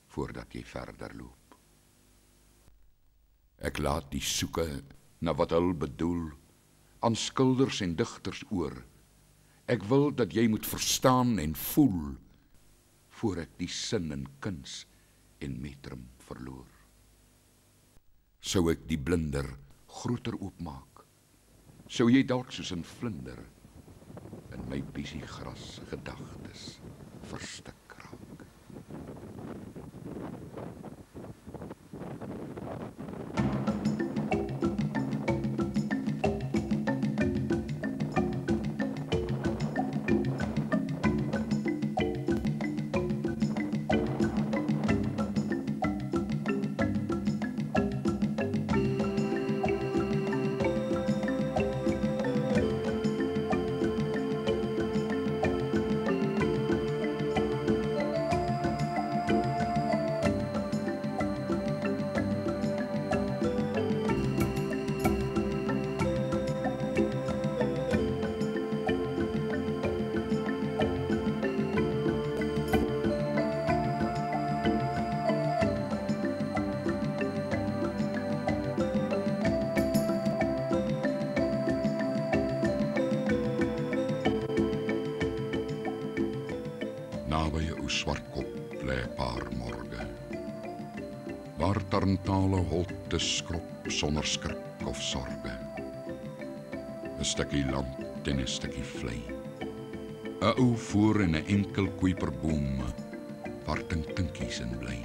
voordat jy verder loop. Ek laat die soeke na wat hul bedoel, aan skilders en digters oor. Ek wil dat jy moet verstaan en voel, voor ek die sin in kuns en metrum verloor. Sou ek die blinder groter oopmaak, sou jy dalk soos 'n vlinder in my bisiegras gedagtes verstik raak. Naby 'n ou swartkop lê 'n paar morge, waar tarntale holte skrop sonder skrik of sorge. 'n stukkie land en 'n stukkie vlei, 'n ou voor en 'n enkel koeiperboom, waar tinkinkies in bly.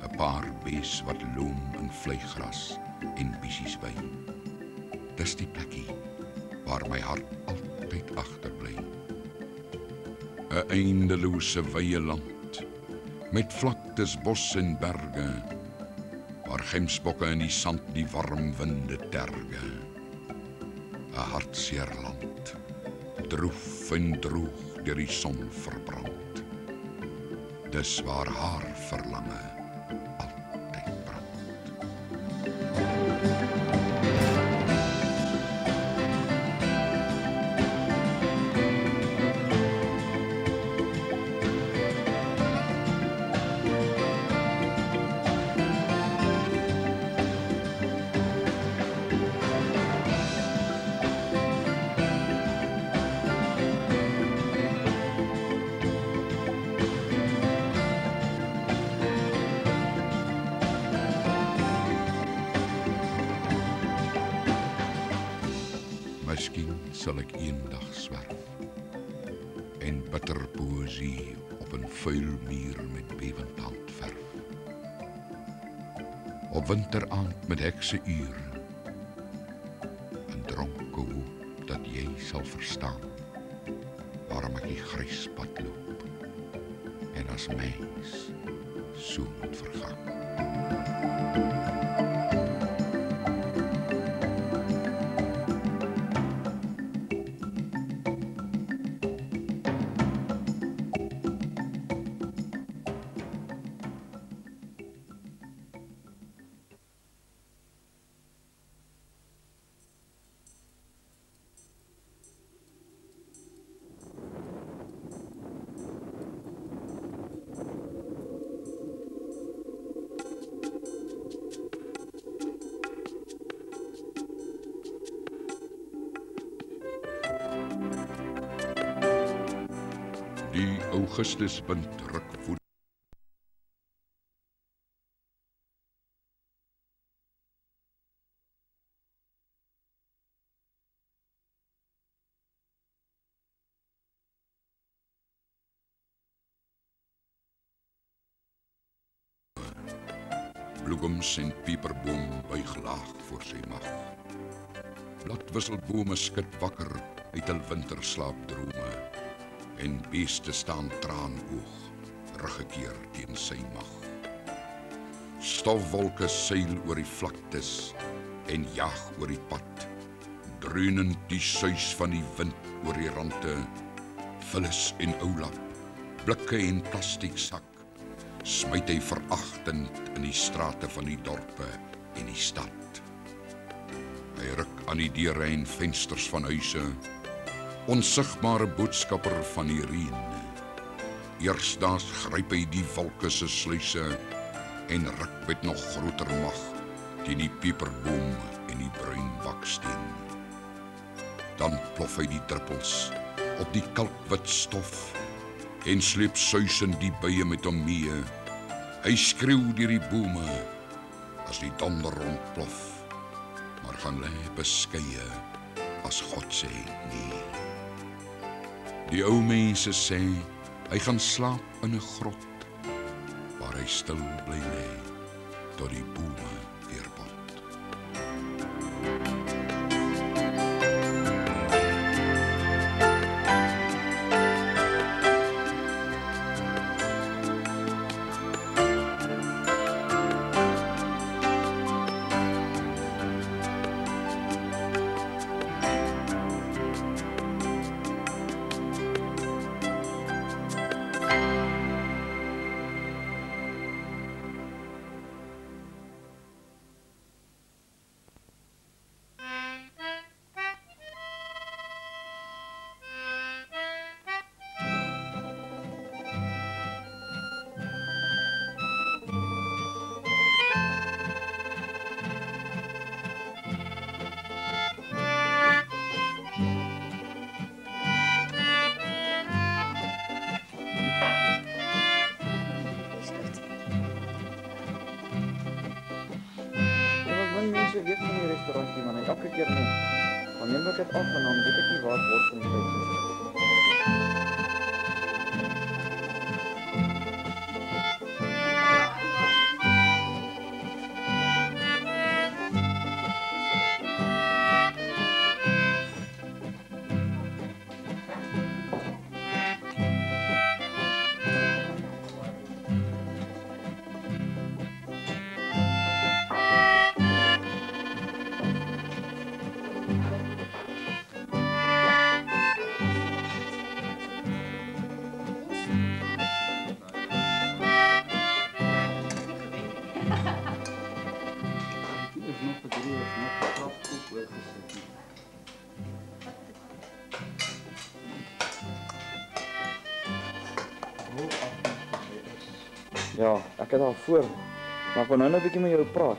'n paar bees wat loom in vleigras en bissies by. Dis die plekkie waar my hart altyd agterbly. 'n eindelose wye land, met vlaktes, bos en berge, waar gemsbokke in die sand die warm winde terge. 'n hartseer land, droef en droog deur die son verbrand. Dis waar haar verlange altyd brand. Miskien sal ek eendag zwerf en bitter poësie op 'n vuil muur met bewend handverf. Op winteraand met hekse uur, 'n dronke hoop dat jy sal verstaan waarom ek die gryspad loop en as mens so moet vergaan. Die Augustuswind ruk voet. Bloegems en pieperboom buig laag voor sy mag. Bladwisselbome skud wakker uit hul winterslaapdrome en beeste staan traanoog, ruggekeer teen sy mag. Stofwolke seil oor die vlaktes en jag oor die pad, dreunend die suis van die wind oor die rande, vullis en oulap, blikke en plastieksak, smyt hy veragtend in die strate van die dorpe en die stad. Hy ruk aan die deure en vensters van huise, onsigbare boodskapper van die reën. Eersdaags gryp hy die wolke se sluise en ruk met nog groter mag teen die peperboom en die bruin baksteen. Dan plof hy die druppels op die kalkwit stof en sleep suisend die bye met hom mee. Hy skreeu deur die bome as die donder rondplof, maar gaan lê beskeie as God sê nee. Die ou mense sê hy gaan slaap in 'n grot waar hy stil bly lê tot die bome weer bot. Mense weet van die restaurantjie, maar elke keer nie. Dan neem ek dit af en dan weet ek nie waar het word van die tyd. Ja, ek het al voor, maar ek wil nou 'n bietjie met jou praat.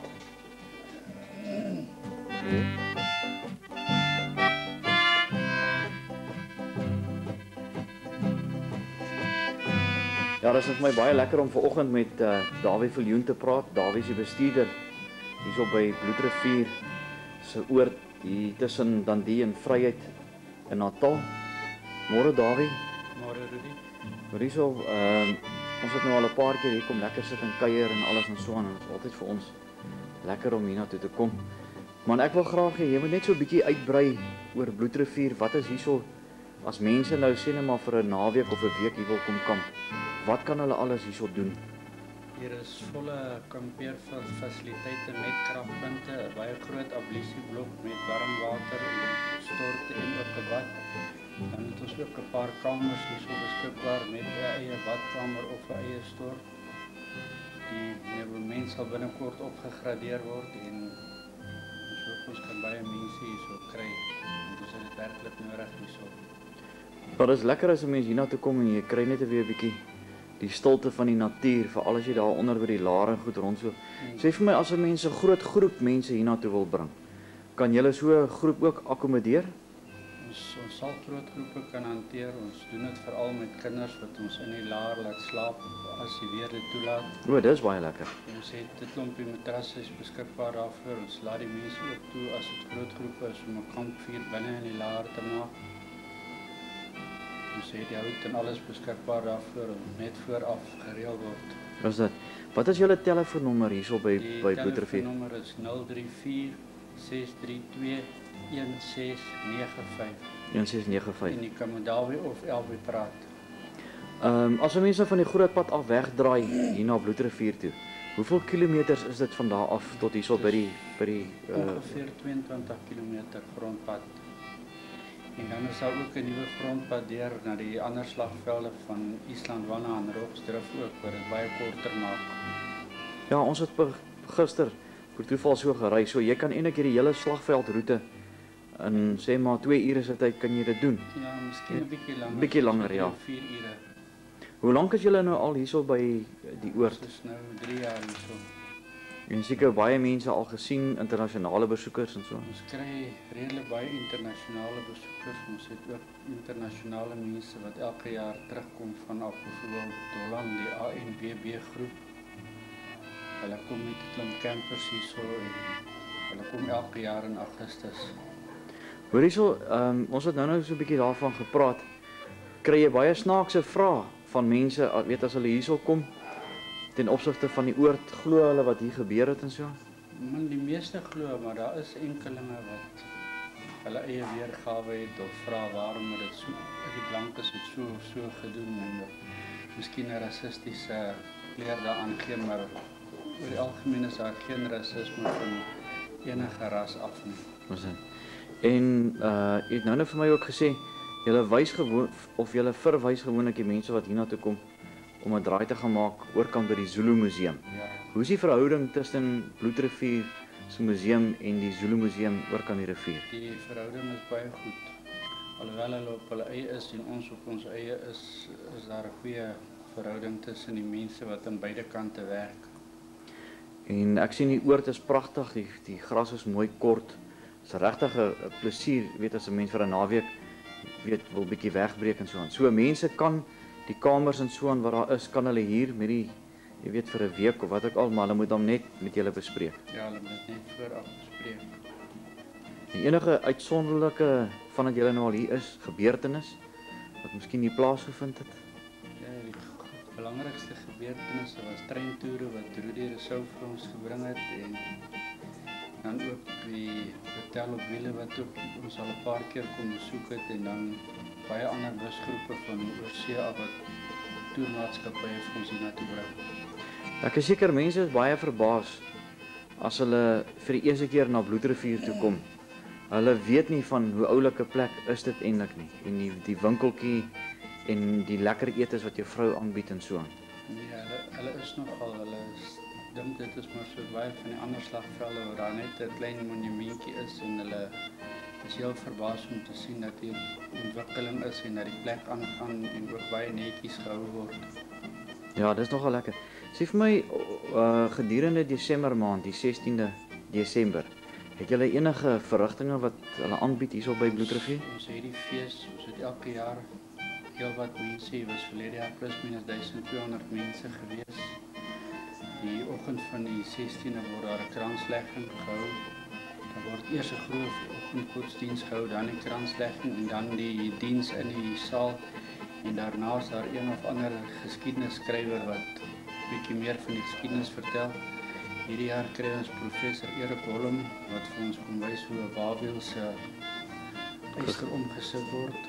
Ja, dit is vir my baie lekker om vanoggend met Dawie Viljoen te praat. Dawie is die bestuurder hierso by Bloedrivier se oord hier tussen Dundee en Vryheid in Natal. Môre Dawie. Môre Rudy. Maar hierso ons het nou al 'n paar keer hier kom lekker sit en kuier en alles en so aan. Dit is altyd vir ons lekker om hiernatoe te kom. Maar ek wil graag hê jy moet net so 'n bietjie uitbrei oor Bloedrivier. Wat is hierso as mense nou sê net maar vir 'n naweek of 'n week hier wil kom kamp? Wat kan hulle alles hierso doen? Hier is volle kampeerfasiliteite met kragpunte, 'n baie groot ablusieblok met warm water en stort en ook 'n bad. Dan het ons ook 'n paar kamers hierso beskikbaar met 'n eie badkamer of 'n eie stort. Die meublement sal binnekort opgegradeer word en ons kan baie mense hierso kry. Ons het dit werklik nodig hierso. Maar dit is lekker as 'n mens hiernatoe kom en jy kry net weer 'n bietjie die stilte van die natuur, veral as jy daar onder by die laar en goed rond so. Sê vir my, as 'n mens 'n groot groep mense hiernatoe wil bring, kan julle so 'n groep ook akkommodeer? Ons sal groot groepe kan hanteer. Ons doen dit veral met kinders wat ons in die laar laat slaap as die weer dit toelaat. O, dis baie lekker. Ons het 'n klompie matrasse beskikbaar daarvoor. Ons laat die mense ook toe as dit groot groepe is om 'n kampvuur binne in die laar te maak. Ons het die hout en alles beskikbaar daarvoor om net vooraf gereël word. Is dit? Wat is julle telefoonnommer hierso by Bloedrivier? Die telefoonnommer is 034 632 1695. 1695. En jy kan met Dawie of Elwie praat. As mense van die groot pad af wegdraai hier na Bloedrivier toe, hoeveel kilometers is dit van daar af tot hierso by die ongeveer 22 kilometer grondpad. En dan is daar ook 'n nuwe grondpad deur na die ander slagvelde van Islandwana en Roksdrift ook, waar dit baie korter maak. Ja, ons het gister vir toeval so gery, so jy kan eintlik hierdie hele slagveldroete in sê maar 2 ure se tyd kan jy dit doen. Ja, miskien 'n bietjie langer. Bietjie langer, ja. 4 ure. Hoe lank is julle nou al hierso by die oord? Dit is nou 3 jaar hierso. En seker baie mense al gesien, internasionale besoekers en so. Ons kry redelik baie internasionale besoekers. Ons het ook internasionale mense wat elke jaar terugkom vanaf byvoorbeeld Holland, die ANWB groep. Hulle kom met 'n klomp campers hierso en hulle kom elke jaar in Augustus. Hoor hierso, ons het nou so 'n bietjie daarvan gepraat. Kry jy baie snaakse vrae van mense, weet as hulle hierso kom ten opsigte van die oord, glo hulle wat hier gebeur het en so? Man, die meeste glo, maar daar is enkelinge wat hulle eie weergawe het of vra waarom het dit so, die blankes het so of so gedoen en miskien 'n rassistiese kleur daaraan gee, maar oor die algemeen is daar geen rasisme van enige ras af nie. En jy het nou vir my ook gesê, julle wys gewoon of julle verwys gewoonlik die mense wat hiernatoe kom om 'n draai te gaan maak oorkant by die Zulu Museum. Ja. Hoe is die verhouding tussen Bloedrivier se museum en die Zulu Museum oorkant die rivier? Die verhouding is baie goed. Alhoewel hulle op hulle eie is en ons op ons eie is daar 'n goeie verhouding tussen die mense wat aan beide kante werk. En ek sien die oord is pragtig, die gras is mooi kort. Dit is regtig 'n plesier, weet as 'n mens vir 'n naweek wil bietjie wegbreek en so aan. So mense kan die kamers en so aan wat daar is, kan hulle hier met die jy weet vir 'n week of wat ook al, maar hulle moet hom net met julle bespreek. Ja, hulle moet dit net vooraf bespreek. En enige uitsonderlike vandat julle nou al hier is, gebeurtenis wat miskien nie plaasgevind het? Ja, die belangrikste gebeurtenisse was treintoere wat Rudy Rousseau vir ons gebring het en dan ook die hotel op wiele wat ook ons al 'n paar keer kom besoek het en dan baie ander busgroepe van oorsee af wat toermaatskappye vir ons hiernatoe bring. Ek is seker mense is baie verbaas as hulle vir die eerste keer na Bloedrivier toe kom. Hulle weet nie van hoe oulike plek is dit eintlik nie en die winkeltjie en die lekker etes wat jou vrou aanbied en so aan. Nee, hulle is nogal, dink dit is maar so baie van die ander slagvelde waar daar net 'n klein monumentjie is en hulle is heel verbaas om te sien dat hier ontwikkeling is en dat die plek aangaan en ook baie netjies gehou word. Ja, dis nogal lekker. Sê vir my gedurende Desember maand, die 16de Desember, het julle enige verrigtinge wat hulle aanbied hierso by Bloedrivier? Ons het die fees, ons het elke jaar heel wat mense, hier was verlede jaar plus minus 1200 mense gewees. Die oggend van die 16de word daar 'n kranslegging gehou. Daar word eers 'n groot oggendgodsdiens gehou, dan die kranslegging en dan die diens in die saal. En daarna is daar een of ander geskiedenisskrywer wat bietjie meer van die geskiedenis vertel. Hierdie jaar kry ons professor Erik Holm wat vir ons kom wys hoe 'n wawiel se yster omgesit word.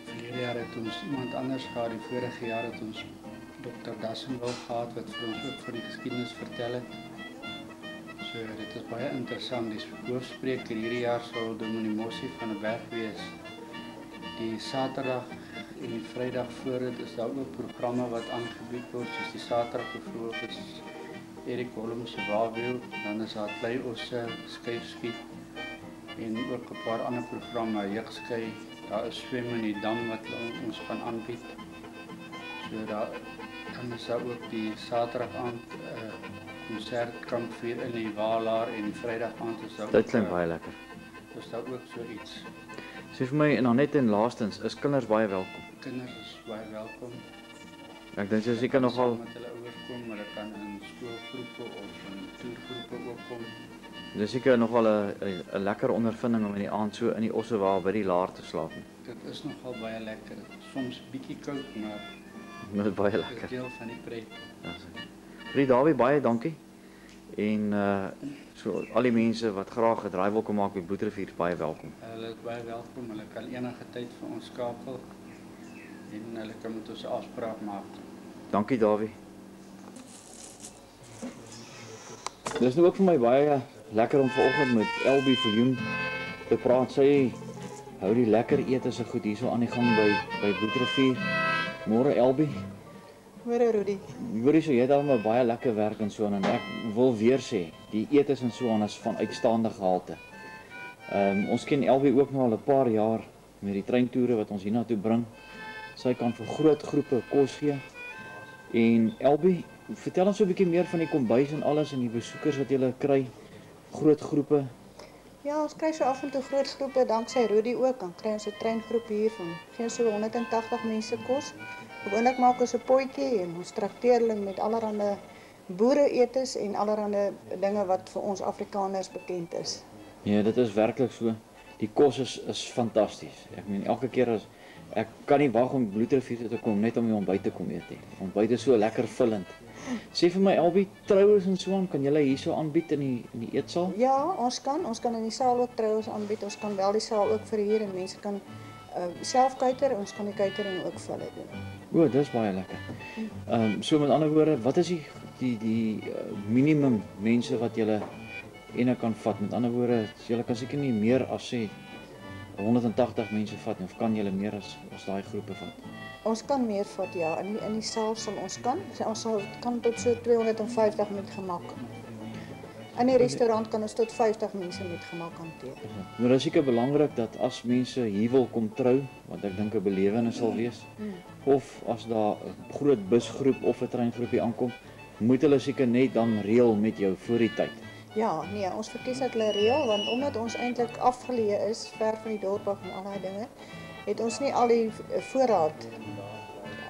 Verlede jaar het ons iemand anders gehad, die vorige jaar het ons Dr. Dassenwil gehad wat vir ons ook van die geskiedenis vertel het. So dit is baie interessant. Die hoofspreker hierdie jaar sal Dominee Mossie van der Berg wees. Die Saterdag en die Vrydag voor dit is daar ook programme wat aangebied word, soos die Saterdag byvoorbeeld is Erik Holm se wawiel, dan is daar kleiosse, skuifskiet en ook 'n paar ander programme, jeugskei, daar is swem in die dam wat ons gaan aanbied. So dan is daar ook die Saterdag aand konsert kampvuur in die Waalaar en die Vrydag aand is daar. Dit klink baie lekker. Is daar ook so iets. Sê vir my en dan net en laastens, is kinders baie welkom? Kinders is baie welkom. Ek dink jy seker nogal met hulle ouers kom, maar hulle kan in skoolgroepe of in toergroepe ook kom. Dis seker nogal 'n lekker ondervinding om in die aand so in die Ossewaal by die laar te slaap. Dit is nogal baie lekker. Soms bietjie koud, maar Dit is baie dit is lekker. deel van die pret. Vir Dawie baie dankie. En so al die mense wat graag 'n draai wil kom maak by Bloedrivier is baie welkom. Hulle is baie welkom. Hulle kan enige tyd vir ons skakel. en hulle kan met ons 'n afspraak maak. Dankie Dawie. Dis nou ook vir my baie lekker om vanoggend met Elbie Viljoen te praat. Sy hou die lekker ete se goed hierso aan die gang by Bloedrivier. Môre Elbie. Môre Rudy. Hoorie so jy het al baie lekker werk en so en ek wil weer sê, die etes en so aan is van uitstaande gehalte. Ons ken Elbie ook nou al 'n paar jaar met die treintoere wat ons hiernatoe bring. Sy kan vir groot groepe kos gee. En Elbie, vertel ons so 'n bietjie meer van die kombuis en alles en die besoekers wat jy kry, groot groepe. Ja, ons kry so af en toe groot groepe, danksy Rudy ook. Dan kry ons 'n treingroep hier van geen so 180 mense kos. Gewoonlik maak ons 'n potjie en ons trakteer hulle met allerlei boereetes en allerlei dinge wat vir ons Afrikaners bekend is. Ja, dit is werklik so. Die kos is fantasties. Ek meen elke keer ek kan nie wag om Bloedrivier toe te kom net om die ontbyt te kom eet nie. Ontbyt is so lekker vullend. Sê vir my Elbie, troues en so aan, kan julle hierso aanbied in die eetsaal? Ja, ons kan in die saal ook troues aanbied. Ons kan wel die saal ook verhuur en mense kan self kuiter, ons kan die catering ook vir hulle doen. O, dis baie lekker. So met ander woorde, wat is die minimum mense wat julle ene kan vat? Met ander woorde, julle kan seker nie meer as sê 180 mense vat nie, of kan julle meer as daai groepe vat? Ons kan meer vat, ja. In die saal sal ons kan. Ons kan tot so 250 met gemak. In die restaurant kan ons tot 50 mense met gemak hanteer. Nou dit is seker belangrik dat as mense hier wil kom trou, wat ek dink 'n belewenis sal wees, of as daar 'n groot busgroep of 'n treingroepie aankom, moet hulle seker net dan reël met jou voor die tyd. Ja, nee, ons verkies dat hulle reël, want omdat ons eintlik afgeleë is, ver van die dorp af en al daai dinge, het ons nie al die voorraad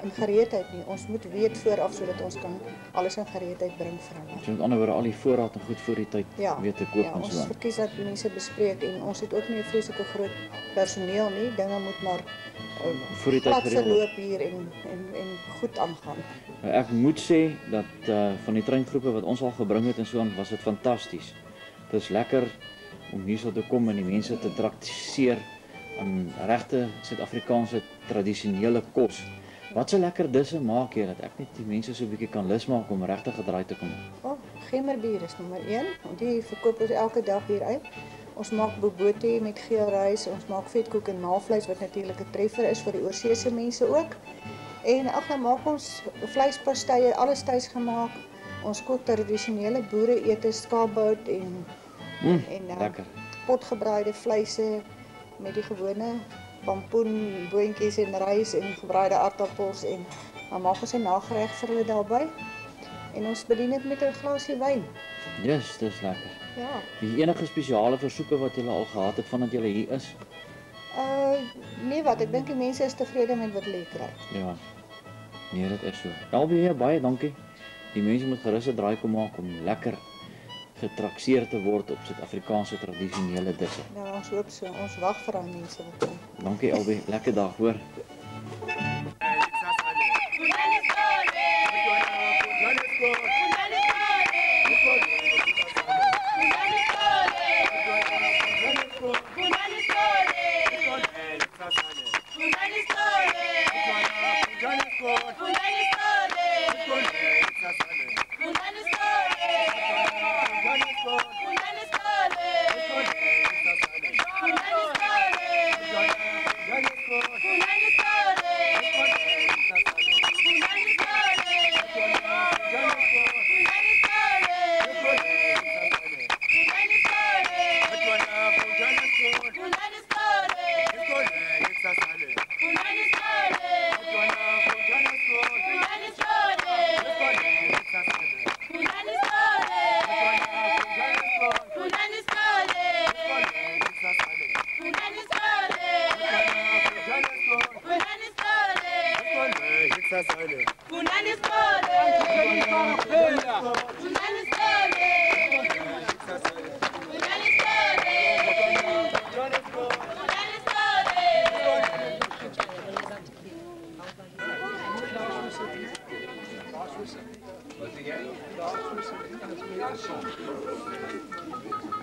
in gereedheid nie. Ons moet weet vooraf sodat ons kan alles in gereedheid bring vir hulle. So met ander woorde, al die voorraad en goed voor die tyd weet te koop en so. Ons verkies dat mense bespreek en ons het ook nie 'n vreeslike groot personeel nie. Dinge moet maar voor die tyd gereël loop hier en goed aangaan. Ek moet sê dat van die treingroepe wat ons al gebring het en so aan, was dit fantasties. Dit is lekker om hierso te kom en die mense te trakteer aan regte Suid-Afrikaanse tradisionele kos. Wat so lekker disse maak jy dat ek net die mense so 'n bietjie kan lus maak om regtig gedraai te kom. Gemmerbier is nommer 1. Die verkoop ons elke dag hier uit. Ons maak bobotie met geelrys, ons maak vetkoek en maalvleis wat natuurlik 'n treffer is vir die oorseese mense ook. En dan maak ons vleispastye, alles tuis gemaak. Ons kook tradisionele boereete, skaapbout en lekker. Potgebraaide vleise met die gewone pampoen, boontjies en rys en gebraaide aardappels en dan maak ons 'n nagereg vir hulle daarbey. En ons bedien dit met 'n glasie wyn. Yes, dis lekker. Ja. Die enige spesiale versoeke wat julle al gehad het vandat julle hier is? Nee wat, ek dink die mense is tevrede met wat hulle kry. Ja. Nee, dit is so. Elbie, baie dankie. Die mense moet gerus 'n draai kom maak om lekker getrakteer te word op Suid-Afrikaanse tradisionele disse. Ja, ons hoop so. Ons wag vir daai mense wat kom. Dankie Elbie, lekker dag hoor.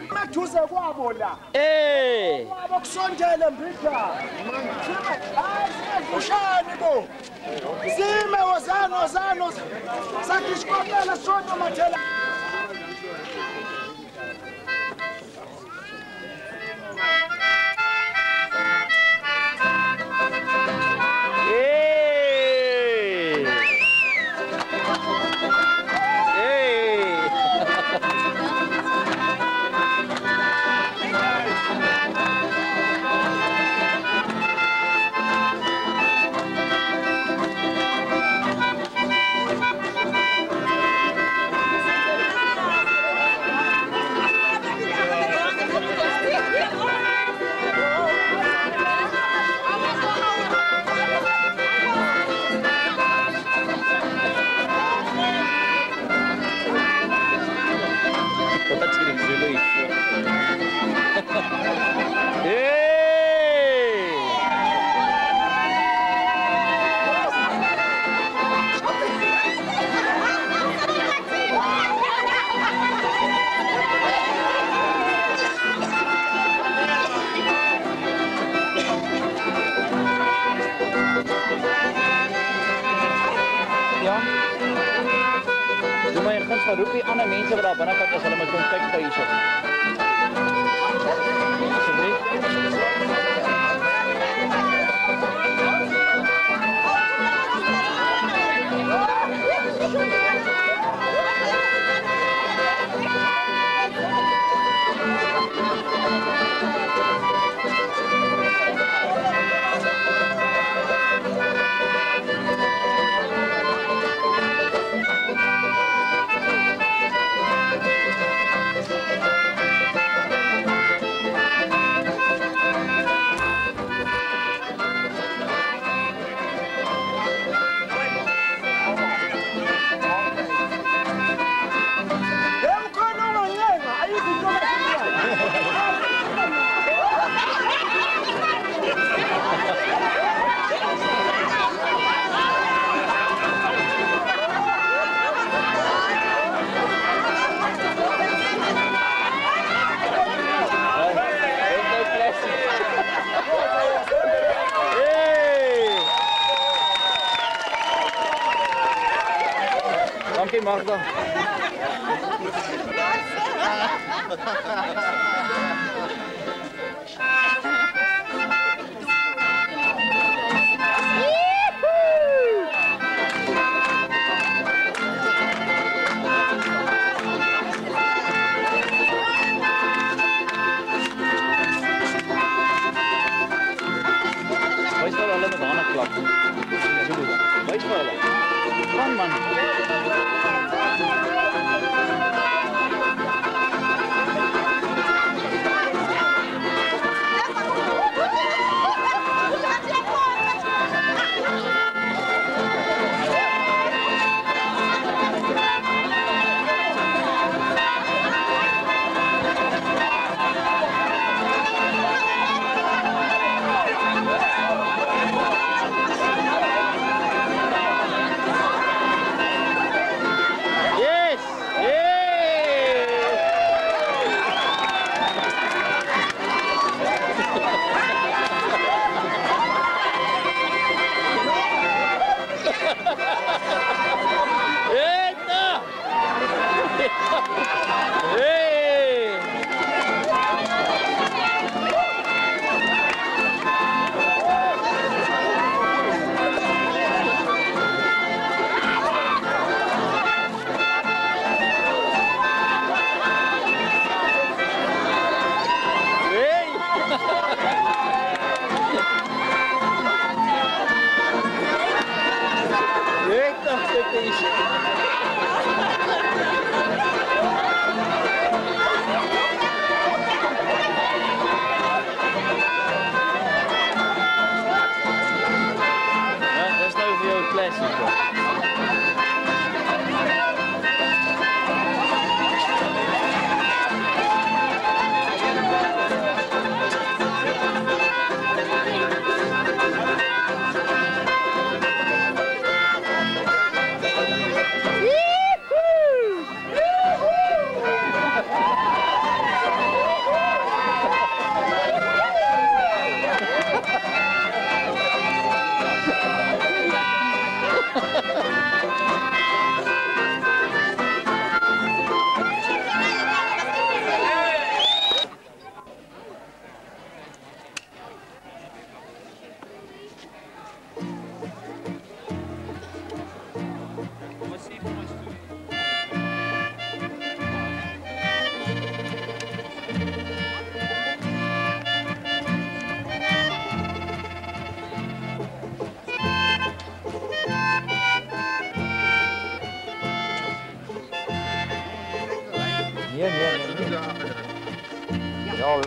Majuza kwabo la. Eh. Kwabo kusondele mbida. Hayi Puxani, bo! Cima, Osano! Sacrificou sono, Matela! Roep die ander mense wat daar binnekant is, hulle moet kom kyk by hierso. Dankie Magda. Wys maar hulle met hande klap. Wys maar hulle. Kom man.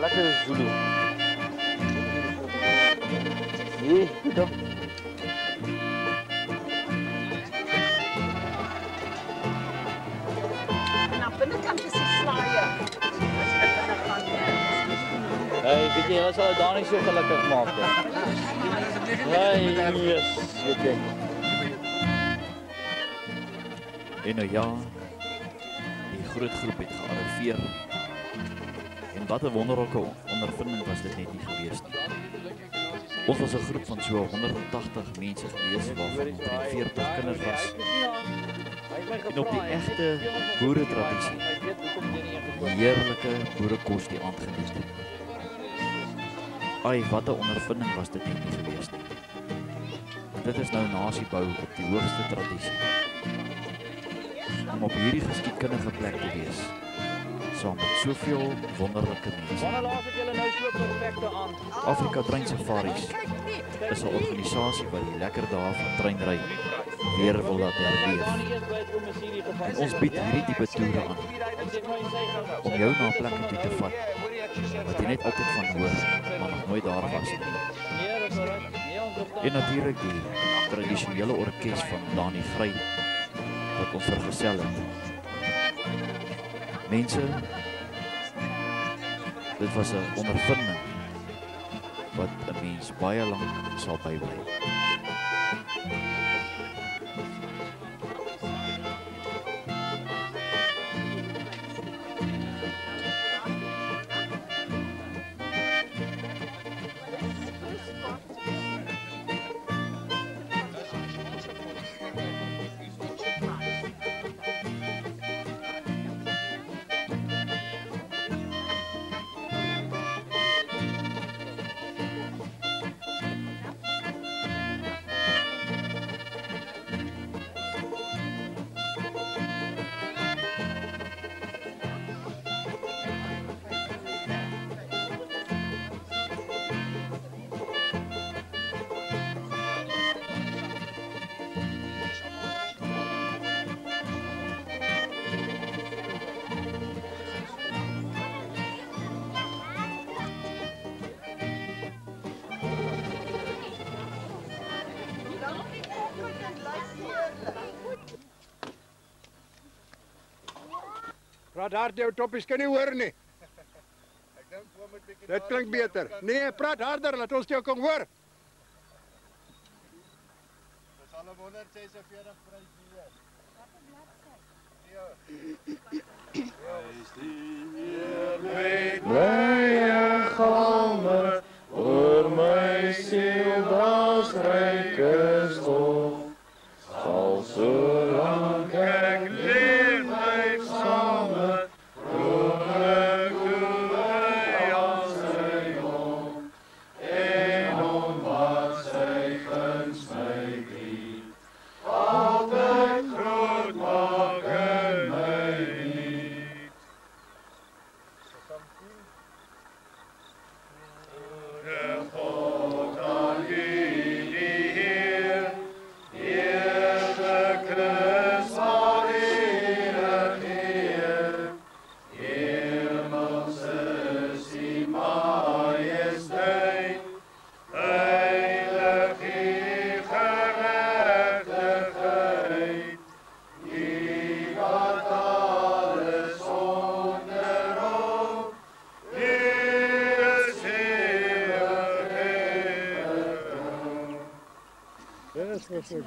lekker Zulu. Nee, goed dan. Nou, binnenkant is die slaaier. Hey, weet jy, hulle sal daar nie so gelukkig maak nie. Hey, yes, weet jy. En nou ja, die groot groep het gearriveer. En wat 'n wonderlike ondervinding was dit net nie gewees nie. Ons was 'n groep van so 180 mense gewees waarvan omtrent 40 kinders was. En op die egte boeretradisie, heerlike boerekos die aand geniet. Ai, wat 'n ondervinding was dit net nie gewees nie. Dit is nou nasiebou op die hoogste tradisie. Om op hierdie geskiedkundige plek te wees, saam met soveel wonderlike mense. Wanneer laat ek julle nou so perfekte aand? Afrika Trein Safaris is 'n organisasie wat die lekker dae van treinry weer wil laat herleef. En ons bied hierdie tipe toere aan om jou na plekke toe te vat wat jy net altyd van hoor, maar nog nooit daar was nie. En natuurlik die tradisionele orkes van Dani Vry wat ons vergesel het. Mense, dit was 'n ondervinding wat 'n mens baie lank sal bybly. Praat hard, jou toppies kan nie hoor nie. Dit klink beter. Nee, praat harder, laat ons jou kan hoor. Dis al 146 prys hier. Blye galme oor my siel was ryke stof. Al so lank ek leef my same, roep ek toe my as sy hom, en om wat sy guns my bied, altyd groot maak in my lied. Goede God aan U die Heer,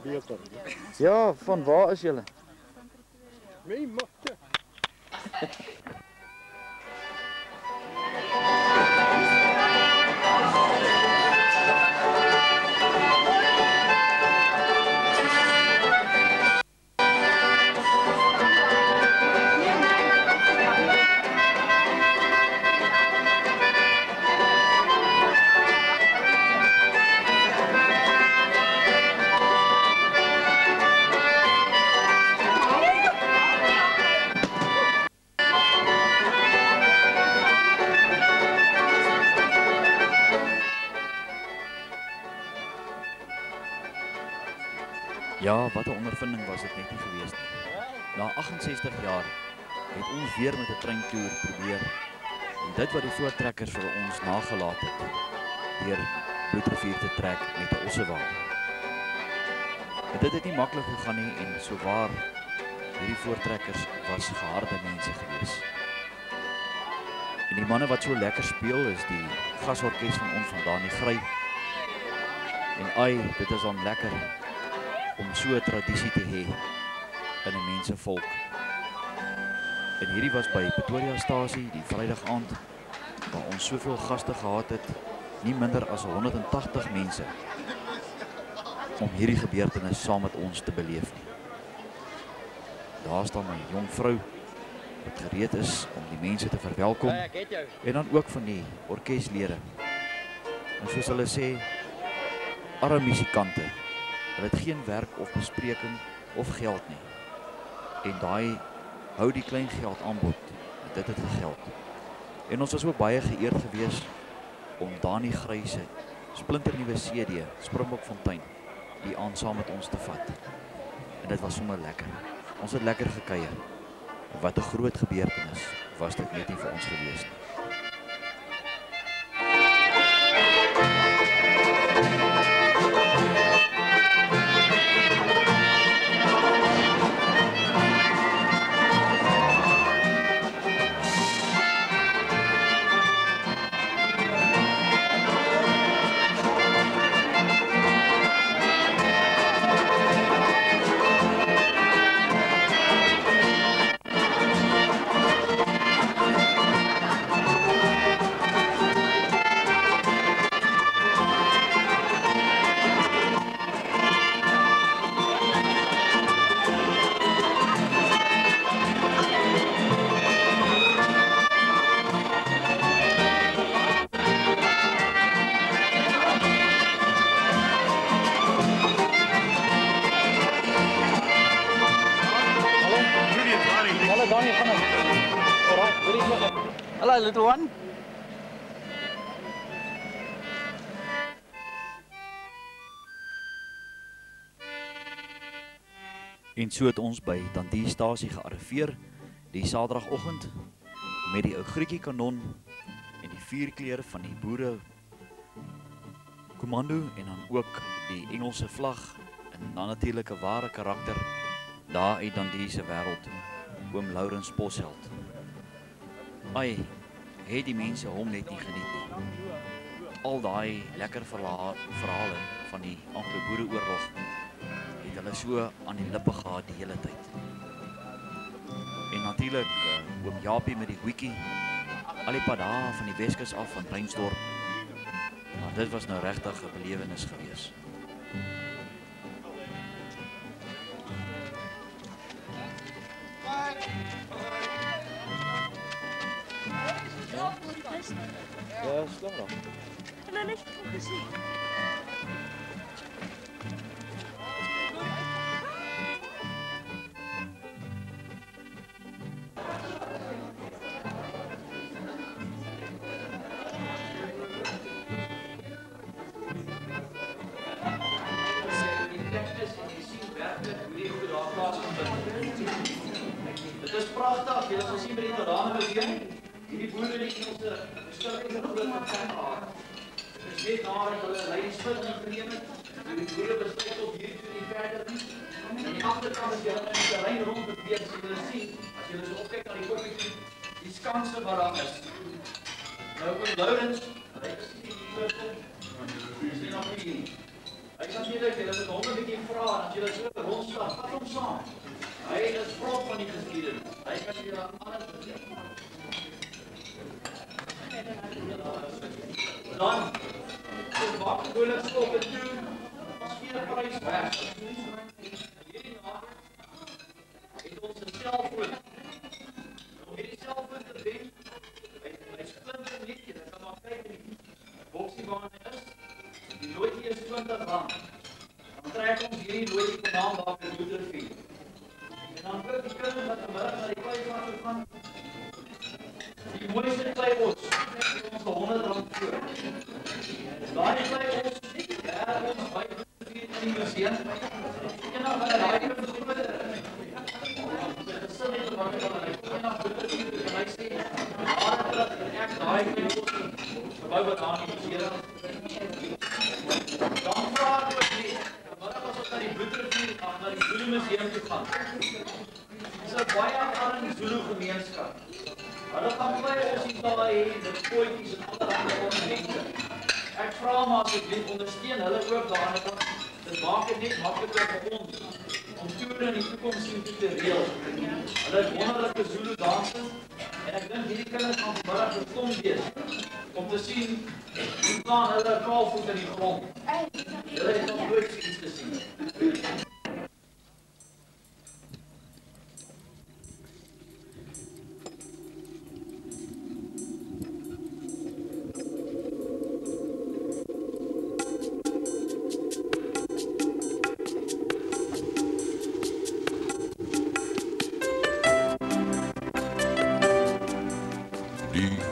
Beter. Ja, van waar is julle? My magte. Ja, wat 'n ondervinding was dit net nie gewees nie. Na 68 jaar het ons weer met 'n treintoer probeer En dit wat die voortrekkers vir ons nagelaat het, deur Bloedrivier te trek met 'n ossewa. En dit het nie maklik gegaan nie en sowaar hierdie voortrekkers was geharde mense gewees. En die manne wat so lekker speel is die gasorkes van ons van Dani Gry. En ai, dit is dan lekker om so 'n tradisie te hê in 'n mensevolk. En hierdie was by Pretoria-stasie die Vrydag aand, waar ons soveel gaste gehad het, nie minder as 180 mense, om hierdie gebeurtenis saam met ons te beleef nie. Daar staan my jong vrou, wat gereed is om die mense te verwelkom, en dan ook van die orkeslede. En soos hulle sê, arme musikante, hulle het geen werk of bespreking of geld nie. En daai hou die klein geld aanbod, en dit het gegeld. En ons was ook baie geëerd gewees om Dani Gry se splinternuwe CD, Springbokfontein, die aand saam met ons te vat. En dit was sommer lekker. Ons het lekker gekuier. Wat 'n groot gebeurtenis was dit net nie vir ons gewees nie. Hello, little one. En so het ons by Dundee-stasie gearriveer die Saterdagoggend met die ou Grietjie kanon en die vuurkleur van die boere kommando en dan ook die Engelse vlag en dan natuurlik 'n ware karakter daar uit Dundee se wêreld, oom Laurens Posheld. Ai, het die mense hom net nie geniet nie. Al daai lekker verhale van die Anglo-Boereoorlog het hulle so aan die lippe gehad die hele tyd. En natuurlik oom Japie met die hoetjie, al die pad daar van die Weskus af van Reinsdorp. Maar dit was nou regtig 'n belewenis gewees. Ja, stom nog. Hulle het net gesien. Dit is pragtig, jy het gesien by die terrane die boere die Engelse beskikking groot gevat gehad. Dit is net nadat hulle leidingspunt ingeneem het, die boere besluit op hier toe nie verder nie. En die agterkant as jy in die terrein rond beweeg, sal julle sien, as julle so opkyk na die koppie, die skanse wat daar is. Nou oom Laurens, hy is nie die eerste, is nie nog nie. Hy kan natuurlik, julle moet hom 'n bietjie vra, as julle so rondstap, vat hom saam. Hy is vol van die geskiedenis. Hy kan julle alles vertel. Dan, ons maak gewoonlik skoppe toe, ons gee 'n prys weg. Hierdie naam het ons 'n selfoon. Om hierdie selfoon te wen, hy splinter nie, jy kan maar kyk in die boksie waar hy is, die loodjie is R20. Dan trek ons hierdie loodjie op naam daar vir Bloedrivier. En dan kyk die kinders wat vanmiddag na die kleivak toe gaan, die mooiste kleibos, ons R100 voor. Daai kleibos, ons by in die museum. En dan gaan daai kinders so met gesin het wat hulle en hy sê, "Maar dat ek gaan. Dis 'n baie arme Zulu gemeenskap. Hulle gaan baie ons hier daai hê, dit potjies en allerlei ornamente. Ek vra maar asseblief ondersteun hulle ook daarin want dit maak dit net makliker vir ons om toere in die toekoms te reël. Hulle het wonderlike Zulu danse en ek dink hierdie kinders gaan vanmiddag verstom wees om te sien hoe staan hulle kaalvoet in die grond. Hulle het nog nooit iets gesien.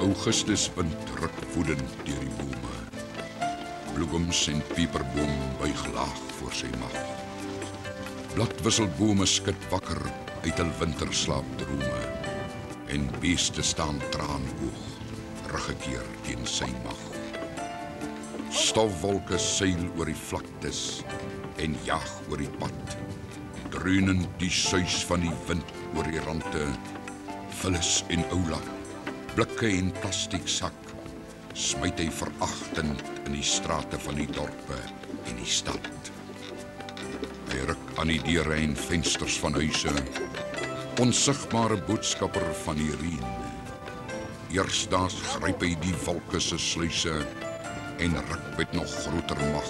Augustuswind ruk woedend deur die bome. Bloegoms en pieperboom buig laag voor sy mag. Bladwisselbome skud wakker uit hul winterslaapdrome en beeste staan traanhoog, ruggekeer teen sy mag. Stofwolke seil oor die vlaktes en jag oor die pad, dreunend die suis van die wind oor die rande, vullis en oulak. Blikke en plastiek sak, smyt hy veragtend in die strate van die dorpe en die stad. Hy ruk aan die deure en vensters van huise, onsigbare boodskapper van die reën. Eersdaags gryp hy die wolke se sluise en ruk met nog groter mag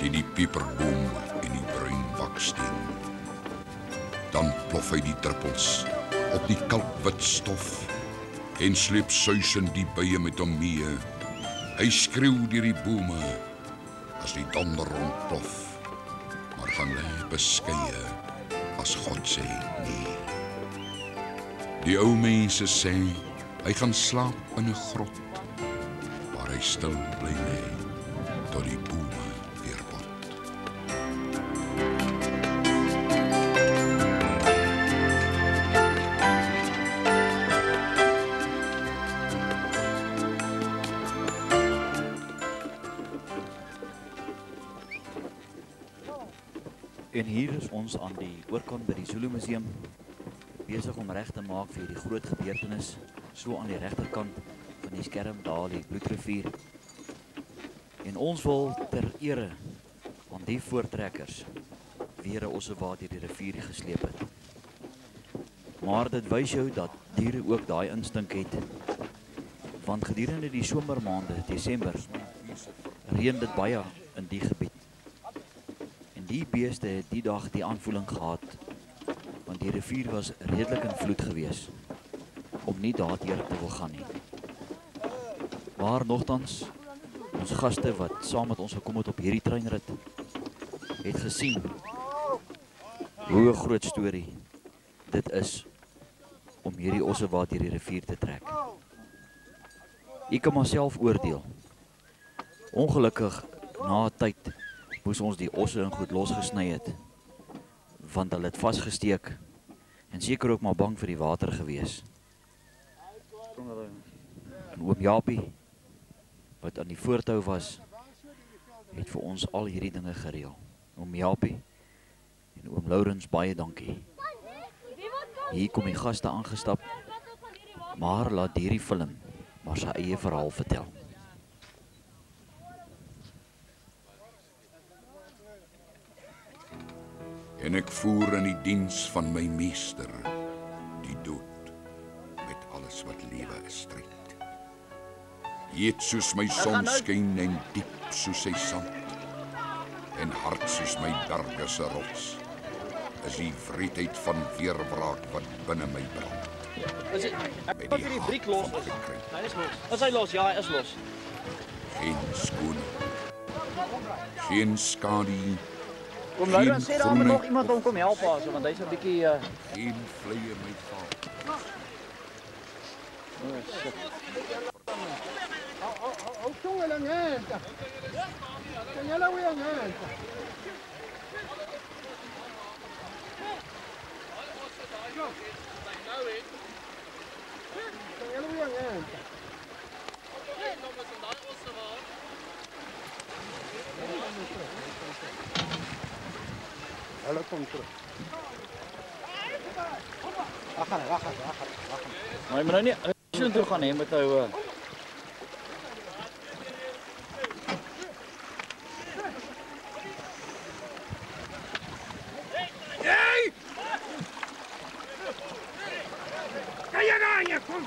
teen die pieperboom en die bruin baksteen. Dan plof hy die druppels op die kalkwit stof en sleep suisend die bye met hom mee. Hy skreeu deur die bome as die donder rondplof, maar gaan lê beskeie as God sê nee. Die ou mense sê hy gaan slaap in 'n grot, waar hy stil bly lê tot die bome weer bot. En hier is ons aan die oorkant by die Zulu Museum, besig om reg te maak vir die groot gebeurtenis, so aan die regterkant van die skerm daar die Bloedrivier. En ons wil ter ere aan die voortrekkers weer 'n ossewaard deur die rivier gesleep het. Maar dit wys jou dat diere ook daai instink het, want gedurende die somermaande, Desember, reën dit baie in die gebied. Die beeste het die dag die aanvoeling gehad, want die rivier was redelik in vloed gewees, om nie daardeur te wil gaan nie. Maar nogtans, ons gaste wat saam met ons gekom het op hierdie treinrit, het gesien hoe 'n groot storie dit is om hierdie ossewaard deur die rivier te trek. Ek kan myself oordeel. Ongelukkig na 'n tyd moes ons die osse en goed losgesny het, want hulle het vasgesteek en seker ook maar bang vir die water gewees. En oom Japie, wat aan die voortou was, het vir ons al hierdie dinge gereël. Oom Japie en oom Lourens, baie dankie. Hier kom die gaste aangestap, maar laat hierdie film maar sy eie verhaal vertel. En ek voer in die diens van my meester, die dood, met alles wat lewe is stryd. Heet soos my sonskyn en diep soos sy sand, en hard soos my berge se rots, is die wreedheid van weerwraak wat binne my brand. Is dit? Ek pak hierdie briek los. Hy is los. Is hy los? Ja, hy is los. Geen skoon, geen skadu. Kom Laurens, sê daar moet nog iemand om kom help as, want hy's 'n bietjie geen vleie my val. Oh shit. Hou tong lang hè. Kan jy nou weer hè? Hulle kom terug. Wag gaan. Maar jy moet nou nie so toe gaan hê met jou Hey! Kan jy nou kom?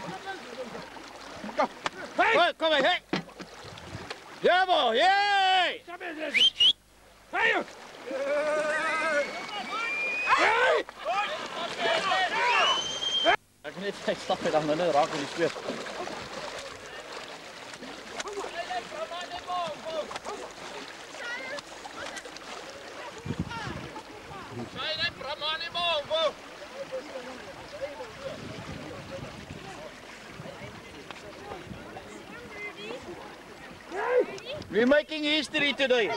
Hey, kom hey. Ja, bo, hey! Hey! Ek net ek stap net dan nou raak in die sweep. We're making history today.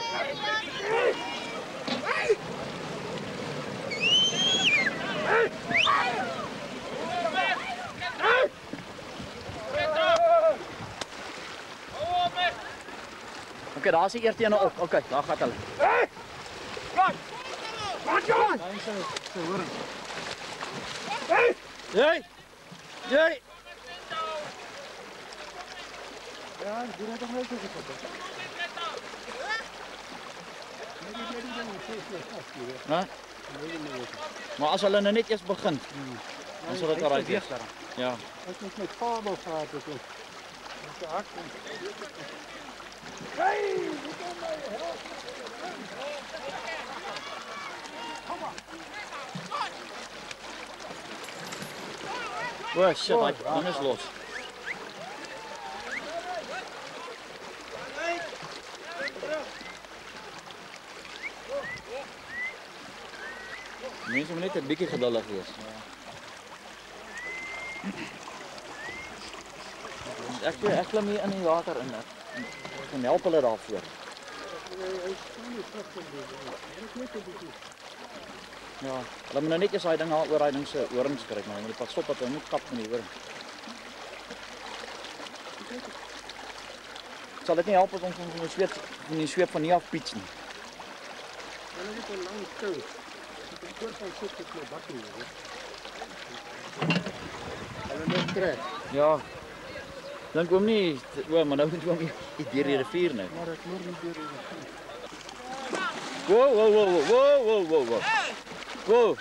Okay, daar is die eerste ene op. Okay, daar gaan hulle. Hey! Kom John! Hey! Jy! Ja, doen het toch wel zo goed. Hè? Maar as hulle nou net eers begin, dan sal dit reg wees. Ja. Ek het met Fabel gehad dus ook. Dis hard. Hey! O, shit, hy is los. Mense moet net 'n bietjie geduldig wees. Ek klim hier in die water in. Ek kan help hulle daarvoor. Ja, hulle moet nou net eers daai ding oor daai ding se horings kry, maar jy moet pas stop dat hy moet kap met die horing. Sal dit nie help as ons in die sweep van hier af piets nie? Hulle het 'n lang kou. Ek hoor van sit met my bakkie hoor. Hulle net trek. Ja. Dink oom nie, maar nou moet oom hier deur die rivier nou. Maar ek loer nie deur die rivier. Wow. Wow.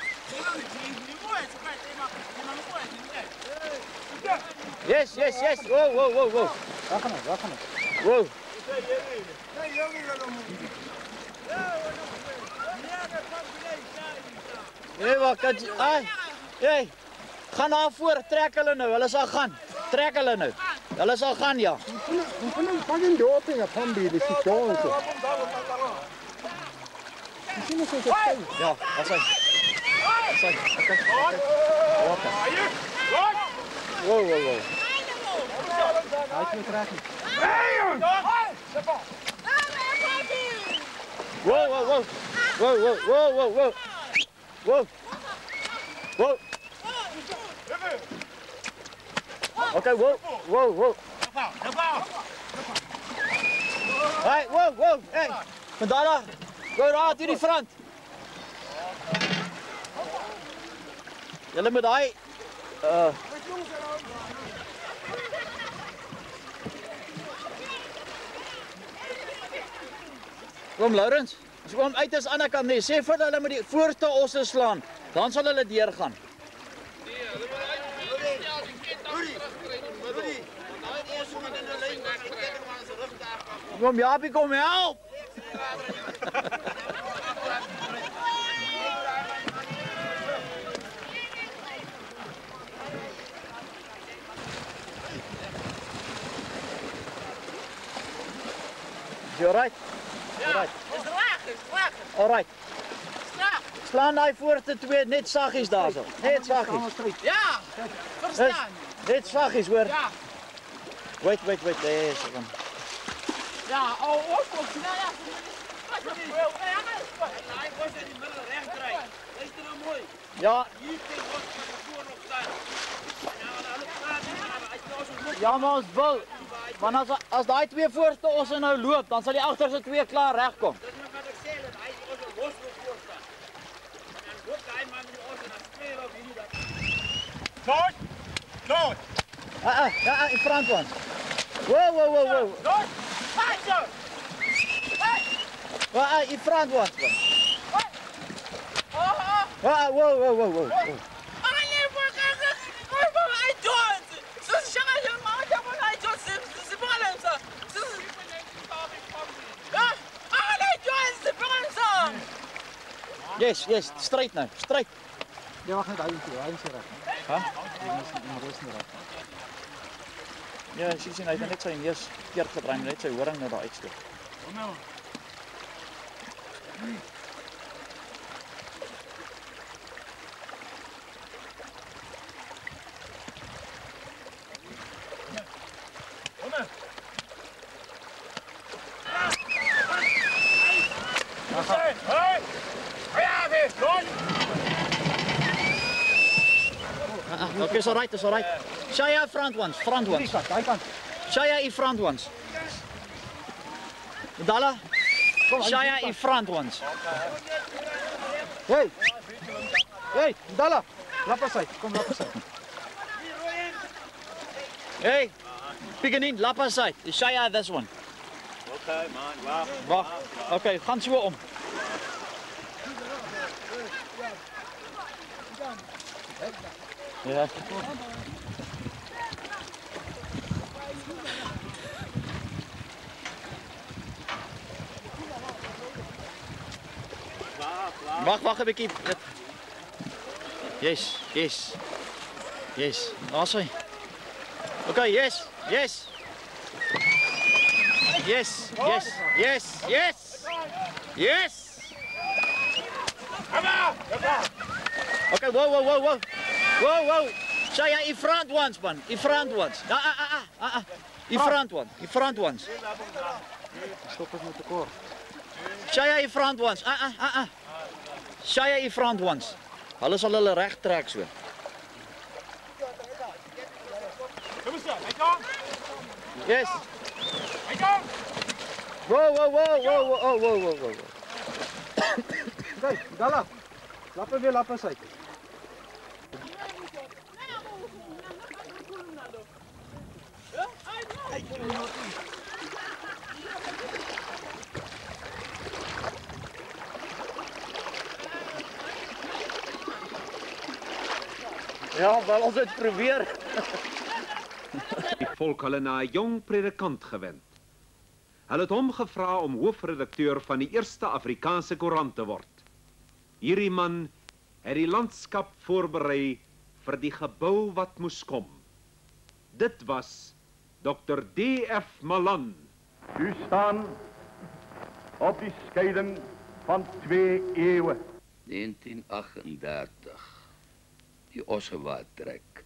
Yes. Wow. Waar gaan hy? Wow. Nee, wat kan jy? Ai. Hey. Gaan na voor, trek hulle nou. Hulle sal gaan. Trek hulle nou. Hulle sal gaan ja. Ons gaan nou fucking doping op hom die se kans. Sien jy so sê? Ja, as hy. Okay. Wow. Hy het reg. Wow. Okay, wow. Hey, wow. Hey. Vandaar. Go raad hier die front. Julle met daai Kom Laurens, as jy kom uit is aan die kant nie, sê vir hulle met die voorste osse slaan, dan sal hulle deurgaan. Kom Japie, kom help! Is jy alright? Ja, is laag. Alright. Slaan daai voorste twee net saggies daarso. Net saggies. Ja, verstaan. Net saggies hoor. Ja. Wait, there seven. Ja, op, ja. Wat is wel? Hy was in die middel reg kry. Luister nou mooi. Ja. Hier teen ons van die voor nog staan. Ja, maar ons wil. Want as daai twee voorste osse nou loop, dan sal die agterste twee klaar regkom. Dis nou wat ek sê, dat hy ons los wil voor staan. En dan loop daai man die ons en dan speel op hierdie dat George! George! In front one. Whoa. George! Hi, sir! Hey! In front one. Whoa. Yes, straight now, straight. Ja, wacht net, hy is reg. Hæ? Hy is nie reg. Ja, sien hy het net sy neus keer gedraai, net sy horing nou daar uitsteek. Okay, it's all right. Shaya front ones. Shaya in front ones. Dala. Shaya in front ones. Hey, Dala. Lap aside, kom lap aside. Hey, beginning, lap aside. Shaya this one. Okay, man, Wag. Okay, gaan so om. Ja. Wag 'n bietjie. Yes. Daar's hy. Okay, yes. Okay, whoa. Shaya in front ones, man. In front ones. In front ones. Stop eens met de koor. Shaya in front ones. Shaya in front ones. Hulle sal hulle reg trek so. Yes. Whoa. Kijk, Dala. Lappen weer lappen aside. Ja, wel ons het probeer. Die volk hulle na 'n jong predikant gewend. Hulle het hom gevra om hoofredakteur van die eerste Afrikaanse koerant te word. Hierdie man het die landskap voorberei vir die gebou wat moes kom. Dit was Dr. D.F. Malan. U staan op die scheiding van 2 eeuwen. 1938. Die Ossewaard-trek.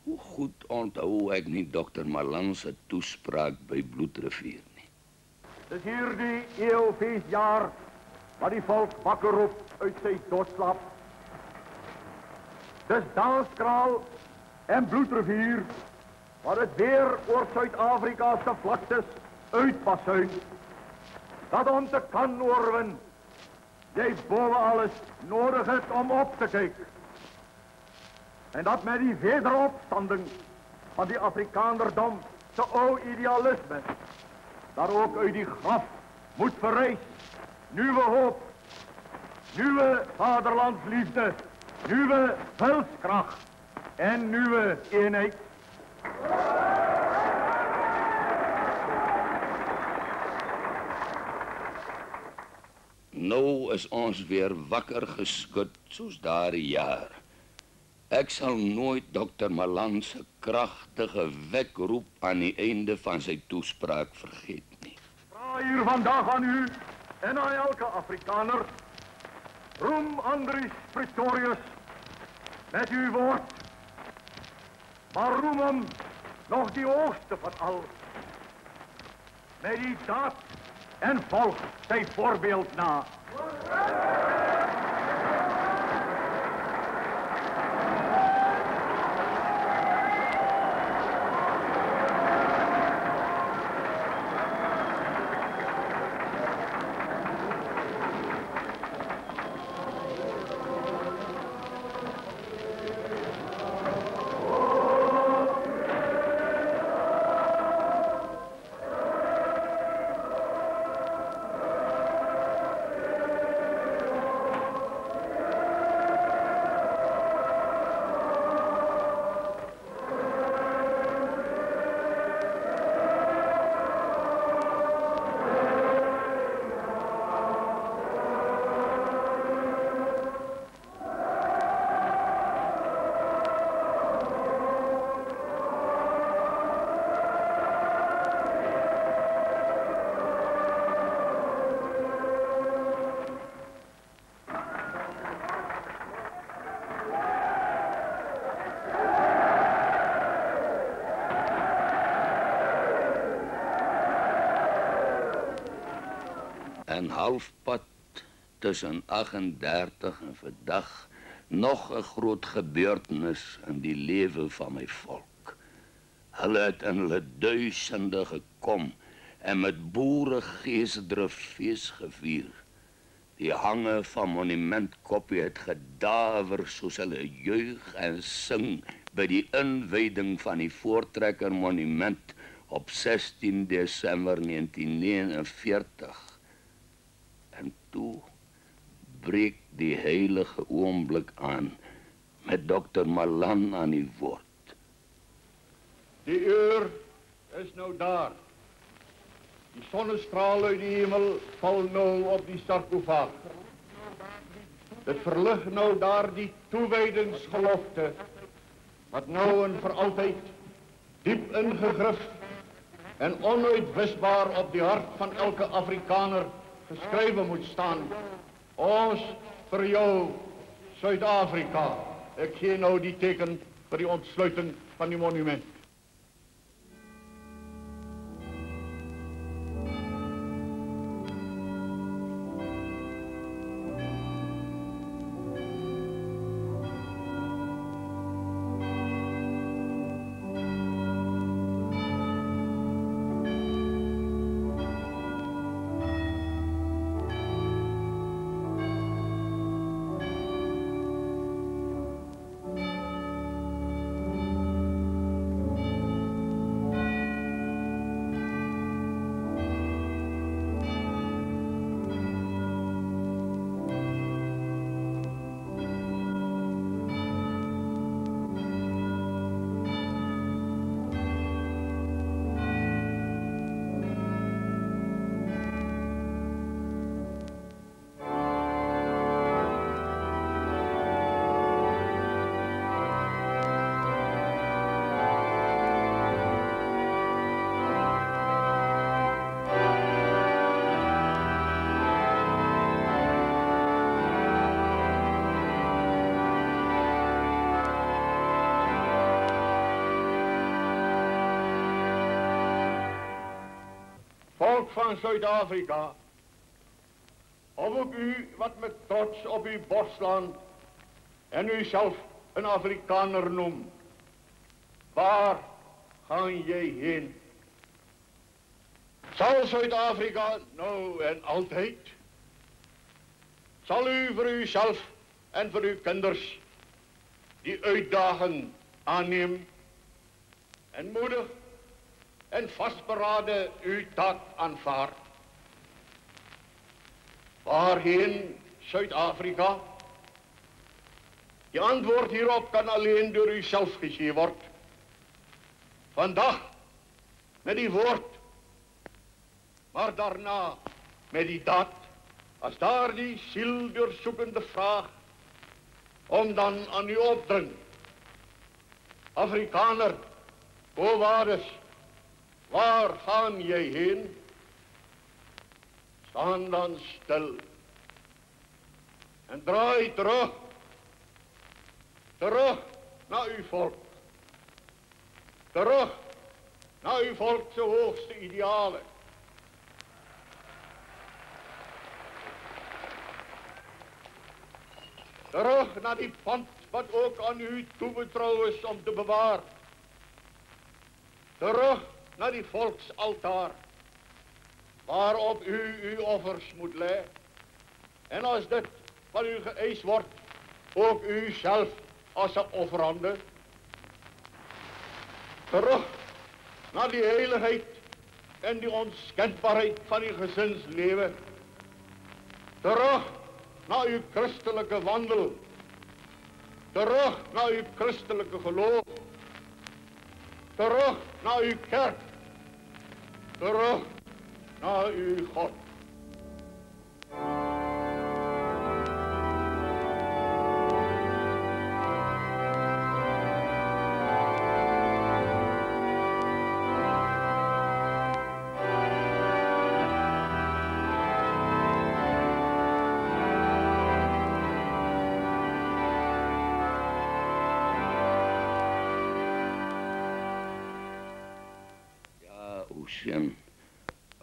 Hoe goed onthou ek nie Dr. Malan se toespraak by Bloedrivier nie. Dis hierdie eeuwfeestjaar wat die volk wakker roep uit sy doodslaap. Dis Danskraal en Bloedrivier wat het weer oor Suid-Afrika se vlaktes uitpasuin. Dat om te kan oorwin, jy boven alles nodig het om op te kyk. En dat met die wederopstanding van die Afrikanerdom se ou idealisme, daar ook uit die graf moet verrys, nuwe hoop, nuwe vaderlandsliefde, nuwe wilskrag en nuwe eenheid. Nou is ons weer wakker geskud soos daardie jaar. Ek sal nooit Dr. Malan se kragtige wekroep aan die einde van sy toespraak vergeet nie. Vra hier vandag aan u en aan elke Afrikaner, roem Andries Pretorius met uw woord, maar roem hem nog die hoogste van al, met die daad en volg sy voorbeeld na. En halfpad tussen 38 en vandag nog 'n groot gebeurtenis in die lewe van my volk. Hulle het in hulle duisende gekom en met boere geesdrif fees gevier. Die hange van Monumentkoppie het gedaver soos hulle juig en sing by die inwyding van die Voortrekker Monument op 16 Desember 1949. En toe breek die heilige oomblik aan met Dr. Malan aan die woord. Die uur is nou daar. Die sonnestraal uit die hemel val nou op die sarkofaag. Dit verlig nou daar die toewydingsgelofte wat nou en vir altyd diep ingegrif en onuitwisbaar op die hart van elke Afrikaner geskrywe moet staan. Ons vir jou, Suid-Afrika. Ek gee nou die teken vir die ontsluiting van die monument. Volk van Zuid-Afrika, of ook u wat met trots op uw borst slaan en u zelf een Afrikaner noemt, waar gaan jij heen? Zal Zuid-Afrika nou en altijd, zal u voor uzelf en voor uw kinders die uitdaging aannemen en moedig en vastberaden uw taak aanvaardt? Waarheen Zuid-Afrika? Je antwoord hierop kan alleen door u zelf gegeven worden. Vandaag met die woord, maar daarna met die daad, als daar die zieldoorzoekende vraag om dan aan u opdringt. Afrikaner, o waardes, waar gaan jij heen? Staan dan stil en draai terug. Terug naar uw volk. Terug naar uw volkse hoogste idealen. Terug naar die pand wat ook aan u toebetrouwd is om te bewaren. Terug naar die volksaltaar, waarop u uw offers moet leggen. En als dit van u geëist wordt, ook u zelf als een offerande. Terug naar die heiligheid en die onschendbaarheid van uw gezinsleven. Terug naar uw christelijke wandel. Terug naar uw christelijke geloof. Terug naar uw kerk. Terug naar uw God.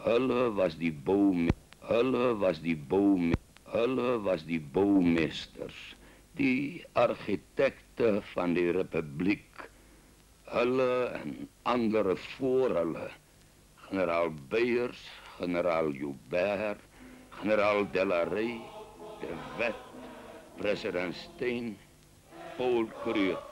Hulle was die bouw met Hulle was die boumeesters, die argitekte van die republiek. Hulle en andere voor hulle. Generaal Beyers, generaal Joubert, generaal Delarey, de Wet, president Steyn, Paul Kruger.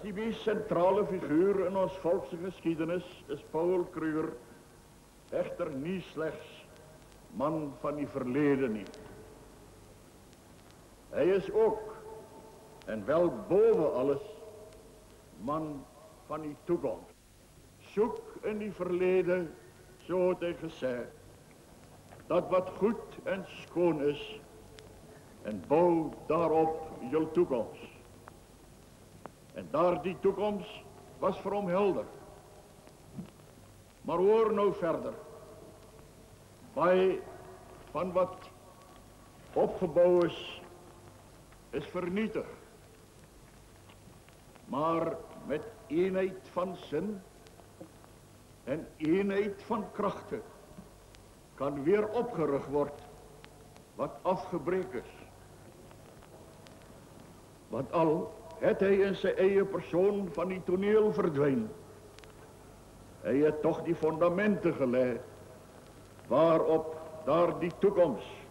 Die meest centrale figuur in ons volkse geschiedenis is Paul Kruger, echter niet slechts man van die verleden nie. Hij is ook, en wel boven alles, man van die toekomst. Zoek in die verleden, zo het hy gesê, dat wat goed en schoon is, en bouw daarop jou toekomst. En daar die toekomst was vir hom helder. Maar hoor nou verder. Baie van wat opgebouw is vernietig. Maar met eenheid van sin en eenheid van krachten kan weer opgerig word wat afgebreek is. Want al het hy in sy eie persoon van die toneel verdwyn. Hy het toch die fundamente gelei, waarop daar die toekomst,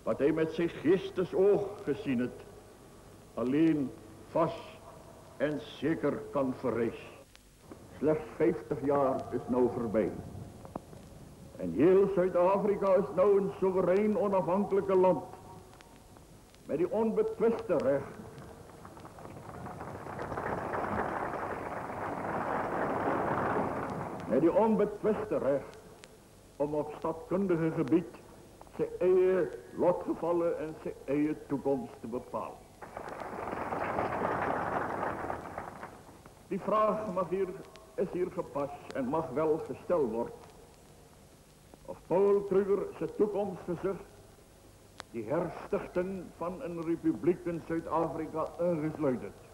wat hy met sy geestesoog gesien het, alleen vast en zeker kan verreis. Slechts 50 jaar is nou voorbij. En heel Zuid-Afrika is nou een soeverein onafhankelijke land, met die onbetwiste recht met die onbetwiste recht om op stadkundige gebied sy eie lotgevallen en sy eie toekomst te bepalen. Die vraag is hier gepast en mag wel gesteld worden of Paul Kruger sy toekomstgezicht die herstichting van een republiek in Zuid-Afrika ingesluit het.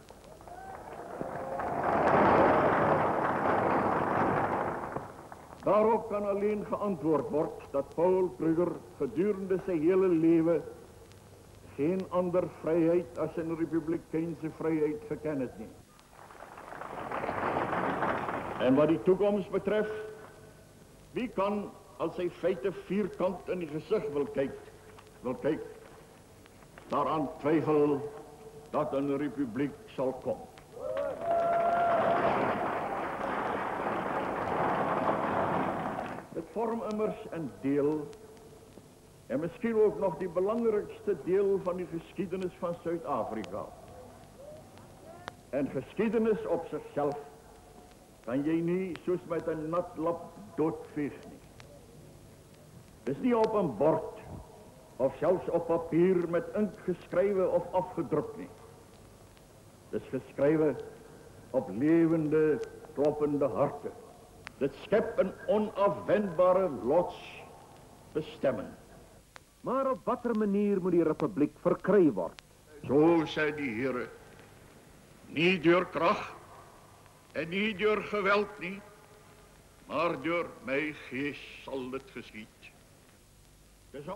Daarop kan alleen geantwoord worden dat Paul Kruger gedurende zijn hele leven geen ander vrijheid als een republikeinse vrijheid gekend het nie. En wat die toekomst betreft, wie kan als hij feite vierkant in die gezicht wil kijken, daaraan twijfel dat een republiek zal komen. Het vormt immers een deel, en misschien ook nog die belangrijkste deel van die geschiedenis van Zuid-Afrika. En geschiedenis op zichzelf kan jy niet soos met een nat lap doodveeg nie. Het is niet op een bord of zelfs op papier met inkt geschreven of afgedrukt nie. Het is geschreven op levende, kloppende harten. Dit schept een onafwendbare lotsbestemming. Maar op watter manier moet die republiek verkry word? Zo zei die heren, niet door kracht en niet door geweld nie, maar door mijn geest zal het geschied. Het is